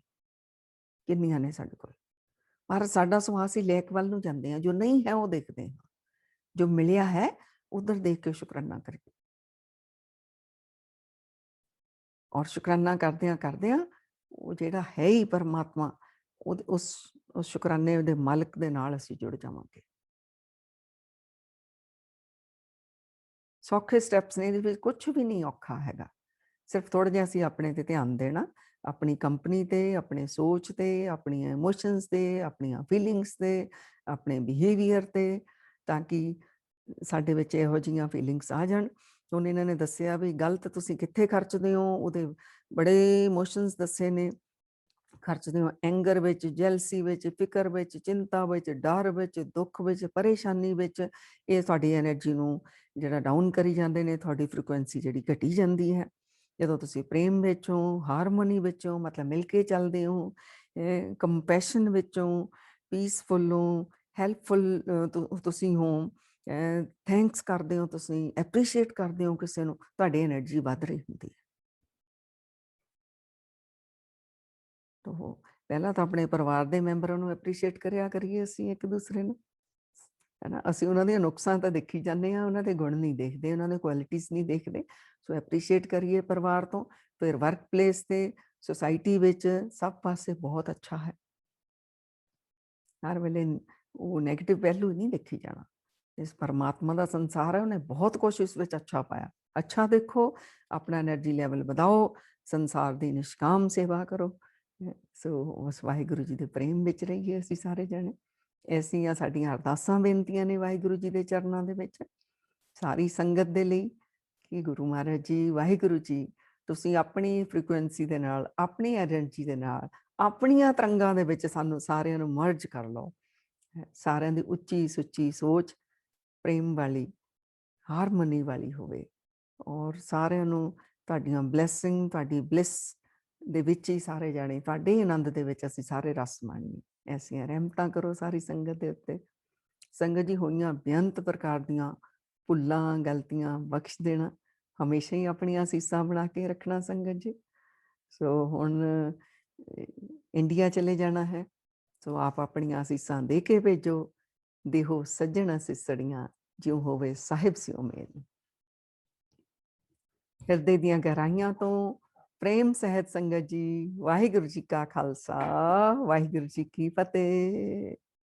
ਕਿੰਨੀਆਂ ਨੇ ਸਾਡੇ ਕੋਲ। ਪਰ ਸਾਡਾ ਸੁਭਾਅ ਅਸੀਂ ਲੈਕ ਵੱਲ ਨੂੰ ਜਾਂਦੇ ਹਾਂ, ਜੋ ਨਹੀਂ ਹੈ ਉਹ ਦੇਖਦੇ ਹਾਂ, ਜੋ ਮਿਲਿਆ ਹੈ ਉਧਰ ਦੇਖ ਕੇ ਸ਼ੁਕਰਾਨਾ ਕਰੀਏ। ਔਰ ਸ਼ੁਕਰਾਨਾ ਕਰਦਿਆਂ ਉਹ ਜਿਹੜਾ ਹੈ ਹੀ ਪਰਮਾਤਮਾ, ਉਸ ਸ਼ੁਕਰਾਨੇ ਦੇ ਮਾਲਕ ਦੇ ਨਾਲ ਅਸੀਂ ਜੁੜ ਜਾਵਾਂਗੇ। ਸੌਖੇ ਸਟੈਪਸ ਨੇ, ਇਹਦੇ ਵਿੱਚ ਕੁਛ ਵੀ ਨਹੀਂ ਔਖਾ ਹੈਗਾ। ਸਿਰਫ ਥੋੜ੍ਹਾ ਜਿਹਾ ਅਸੀਂ ਆਪਣੇ ਤੇ ਧਿਆਨ ਦੇਣਾ, ਆਪਣੀ ਕੰਪਨੀ ਤੇ, ਆਪਣੇ ਸੋਚ ਤੇ, ਆਪਣੀਆਂ ਇਮੋਸ਼ਨਸ ਤੇ, ਆਪਣੀਆਂ ਫੀਲਿੰਗਸ ਤੇ, ਆਪਣੇ ਬਿਹੇਵੀਅਰ ਤੇ, ਤਾਂ ਕਿ ਸਾਡੇ ਵਿੱਚ ਇਹੋ ਜਿਹੀਆਂ ਫੀਲਿੰਗਸ ਆ ਜਾਣ। ਹੁਣ ਇਹਨਾਂ ਨੇ ਦੱਸਿਆ ਵੀ ਗਲਤ ਤੁਸੀਂ ਕਿੱਥੇ ਖਰਚਦੇ ਹੋ, ਉਹਦੇ ਬੜੇ ਇਮੋਸ਼ਨਸ ਦੱਸੇ ਨੇ। ਖਰਚਦੇ ਹੋ ਐਂਗਰ ਵਿੱਚ, ਜੈਲਸੀ ਵਿੱਚ, ਫਿਕਰ ਵਿੱਚ, ਚਿੰਤਾ ਵਿੱਚ, ਡਰ ਵਿੱਚ, ਦੁੱਖ ਵਿੱਚ, ਪਰੇਸ਼ਾਨੀ ਵਿੱਚ। ਇਹ ਤੁਹਾਡੀ ਐਨਰਜੀ ਨੂੰ ਜਿਹੜਾ ਡਾਊਨ ਕਰੀ ਜਾਂਦੇ ਨੇ, ਤੁਹਾਡੀ ਫ੍ਰੀਕੁਐਂਸੀ ਜਿਹੜੀ ਘਟੀ ਜਾਂਦੀ ਹੈ। ਜਦੋਂ ਤੁਸੀਂ ਪ੍ਰੇਮ ਵਿੱਚ ਹੋ, ਹਾਰਮੋਨੀ ਵਿੱਚ ਹੋ, ਮਤਲਬ ਮਿਲ ਕੇ ਚੱਲਦੇ ਹੋ, ਕੰਪੈਸ਼ਨ ਵਿੱਚ ਹੋ, ਪੀਸਫੁਲ ਹੋ, ਹੈਲਪਫੁਲ ਤੁਸੀਂ ਹੋ, ਥੈਂਕਸ ਕਰਦੇ ਹੋ, ਤੁਸੀਂ ਐਪਰੀਸ਼ੀਏਟ ਕਰਦੇ ਹੋ ਕਿਸੇ ਨੂੰ, ਤੁਹਾਡੀ ਐਨਰਜੀ ਵੱਧ ਰਹੀ ਹੁੰਦੀ ਹੈ। ਤੋ ਪਹਿਲਾਂ ਤਾਂ ਆਪਣੇ ਪਰਿਵਾਰ ਦੇ ਮੈਂਬਰਾਂ ਨੂੰ ਐਪਰੀਸ਼ੀਏਟ ਕਰਿਆ ਕਰੀਏ ਅਸੀਂ ਇੱਕ ਦੂਸਰੇ ਨੂੰ, ਹੈ ਨਾ। ਅਸੀਂ ਉਹਨਾਂ ਦੀਆਂ ਨੁਕਸਾਂ ਤਾਂ ਦੇਖੀ ਜਾਂਦੇ ਹਾਂ, ਉਹਨਾਂ ਦੇ ਗੁਣ ਨਹੀਂ ਦੇਖਦੇ, ਉਹਨਾਂ ਦੇ ਕੁਆਲਿਟੀਜ਼ ਨਹੀਂ ਦੇਖਦੇ। ਸੋ ਐਪਰੀਸ਼ੀਏਟ ਕਰੀਏ ਪਰਿਵਾਰ ਤੋਂ। ਫਿਰ ਵਰਕ ਪਲੇਸ ਤੇ, ਸੁਸਾਇਟੀ ਵਿੱਚ, ਸਭ ਪਾਸੇ ਬਹੁਤ ਅੱਛਾ ਹੈ। ਹਰ ਵੇਲੇ ਉਹ ਨੈਗੇਟਿਵ ਪਹਿਲੂ ਨਹੀਂ ਦੇਖੀ ਜਾਣਾ। ਇਸ ਪਰਮਾਤਮਾ ਦਾ ਸੰਸਾਰ ਹੈ, ਉਹਨੇ ਬਹੁਤ ਕੁਛ ਇਸ ਵਿੱਚ ਅੱਛਾ ਪਾਇਆ। ਅੱਛਾ ਦੇਖੋ, ਆਪਣਾ ਐਨਰਜੀ ਲੈਵਲ ਵਧਾਓ, ਸੰਸਾਰ ਦੀ ਨਿਸ਼ਕਾਮ ਸੇਵਾ ਕਰੋ। ਸੋ ਉਸ ਵਾਹਿਗੁਰੂ ਜੀ ਦੇ ਪ੍ਰੇਮ ਵਿੱਚ ਰਹੀਏ ਅਸੀਂ ਸਾਰੇ ਜਣੇ। ਐਸੀਆਂ ਸਾਡੀਆਂ ਅਰਦਾਸਾਂ ਬੇਨਤੀਆਂ ਨੇ ਵਾਹਿਗੁਰੂ ਜੀ ਦੇ ਚਰਨਾਂ ਦੇ ਵਿੱਚ, ਸਾਰੀ ਸੰਗਤ ਦੇ ਲਈ, ਕਿ ਗੁਰੂ ਮਹਾਰਾਜ ਜੀ, ਵਾਹਿਗੁਰੂ ਜੀ, ਤੁਸੀਂ ਆਪਣੀ ਫ੍ਰੀਕੁਐਂਸੀ ਦੇ ਨਾਲ, ਆਪਣੀ ਐਨਰਜੀ ਦੇ ਨਾਲ, ਆਪਣੀਆਂ ਤਰੰਗਾਂ ਦੇ ਵਿੱਚ ਸਾਨੂੰ ਸਾਰਿਆਂ ਨੂੰ ਮਰਜ ਕਰ ਲਓ। ਸਾਰਿਆਂ ਦੀ ਉੱਚੀ ਸੁੱਚੀ ਸੋਚ ਪ੍ਰੇਮ ਵਾਲੀ, ਹਾਰਮੋਨੀ ਵਾਲੀ ਹੋਵੇ, ਔਰ ਸਾਰਿਆਂ ਨੂੰ ਤੁਹਾਡੀਆਂ ਬਲੈਸਿੰਗ, ਤੁਹਾਡੀ ਬਲਿਸ ਦੇ ਵਿੱਚ ਹੀ ਸਾਰੇ ਜਾਣੇ, ਤੁਹਾਡੇ ਆਨੰਦ ਦੇ ਵਿੱਚ ਅਸੀਂ ਸਾਰੇ ਰਸ ਮਾਣੀਏ। ਐਸੀਆਂ ਰਹਿਮਤਾਂ ਕਰੋ ਸਾਰੀ ਸੰਗਤ ਦੇ ਉੱਤੇ। ਸੰਗਤ ਜੀ, ਹੋਈਆਂ ਬੇਅੰਤ ਪ੍ਰਕਾਰ ਦੀਆਂ ਭੁੱਲਾਂ ਗਲਤੀਆਂ ਬਖਸ਼ ਦੇਣਾ, ਹਮੇਸ਼ਾ ਹੀ ਆਪਣੀਆਂ ਅਸੀਸਾਂ ਬਣਾ ਕੇ ਰੱਖਣਾ ਸੰਗਤ ਜੀ। ਸੋ ਹੁਣ ਇੰਡੀਆ ਚਲੇ ਜਾਣਾ ਹੈ, ਸੋ ਆਪ ਆਪਣੀਆਂ ਅਸੀਸਾਂ ਦੇ ਕੇ ਭੇਜੋ। ਦੇਹੋ ਸੱਜਣ ਸਿਸੜੀਆਂ, ਜਿਉ ਹੋਵੇ ਸਾਹਿਬ ਸਿਓ ਮੇਲ। ਹਿਰਦੇ ਦੀਆਂ ਗਹਿਰਾਈਆਂ ਤੋਂ ਪ੍ਰੇਮ ਸਹਿਤ ਸੰਗਤ ਜੀ, ਵਾਹਿਗੁਰੂ ਜੀ ਕਾ ਖਾਲਸਾ, ਵਾਹਿਗੁਰੂ ਜੀ ਕੀ ਫਤਿਹ।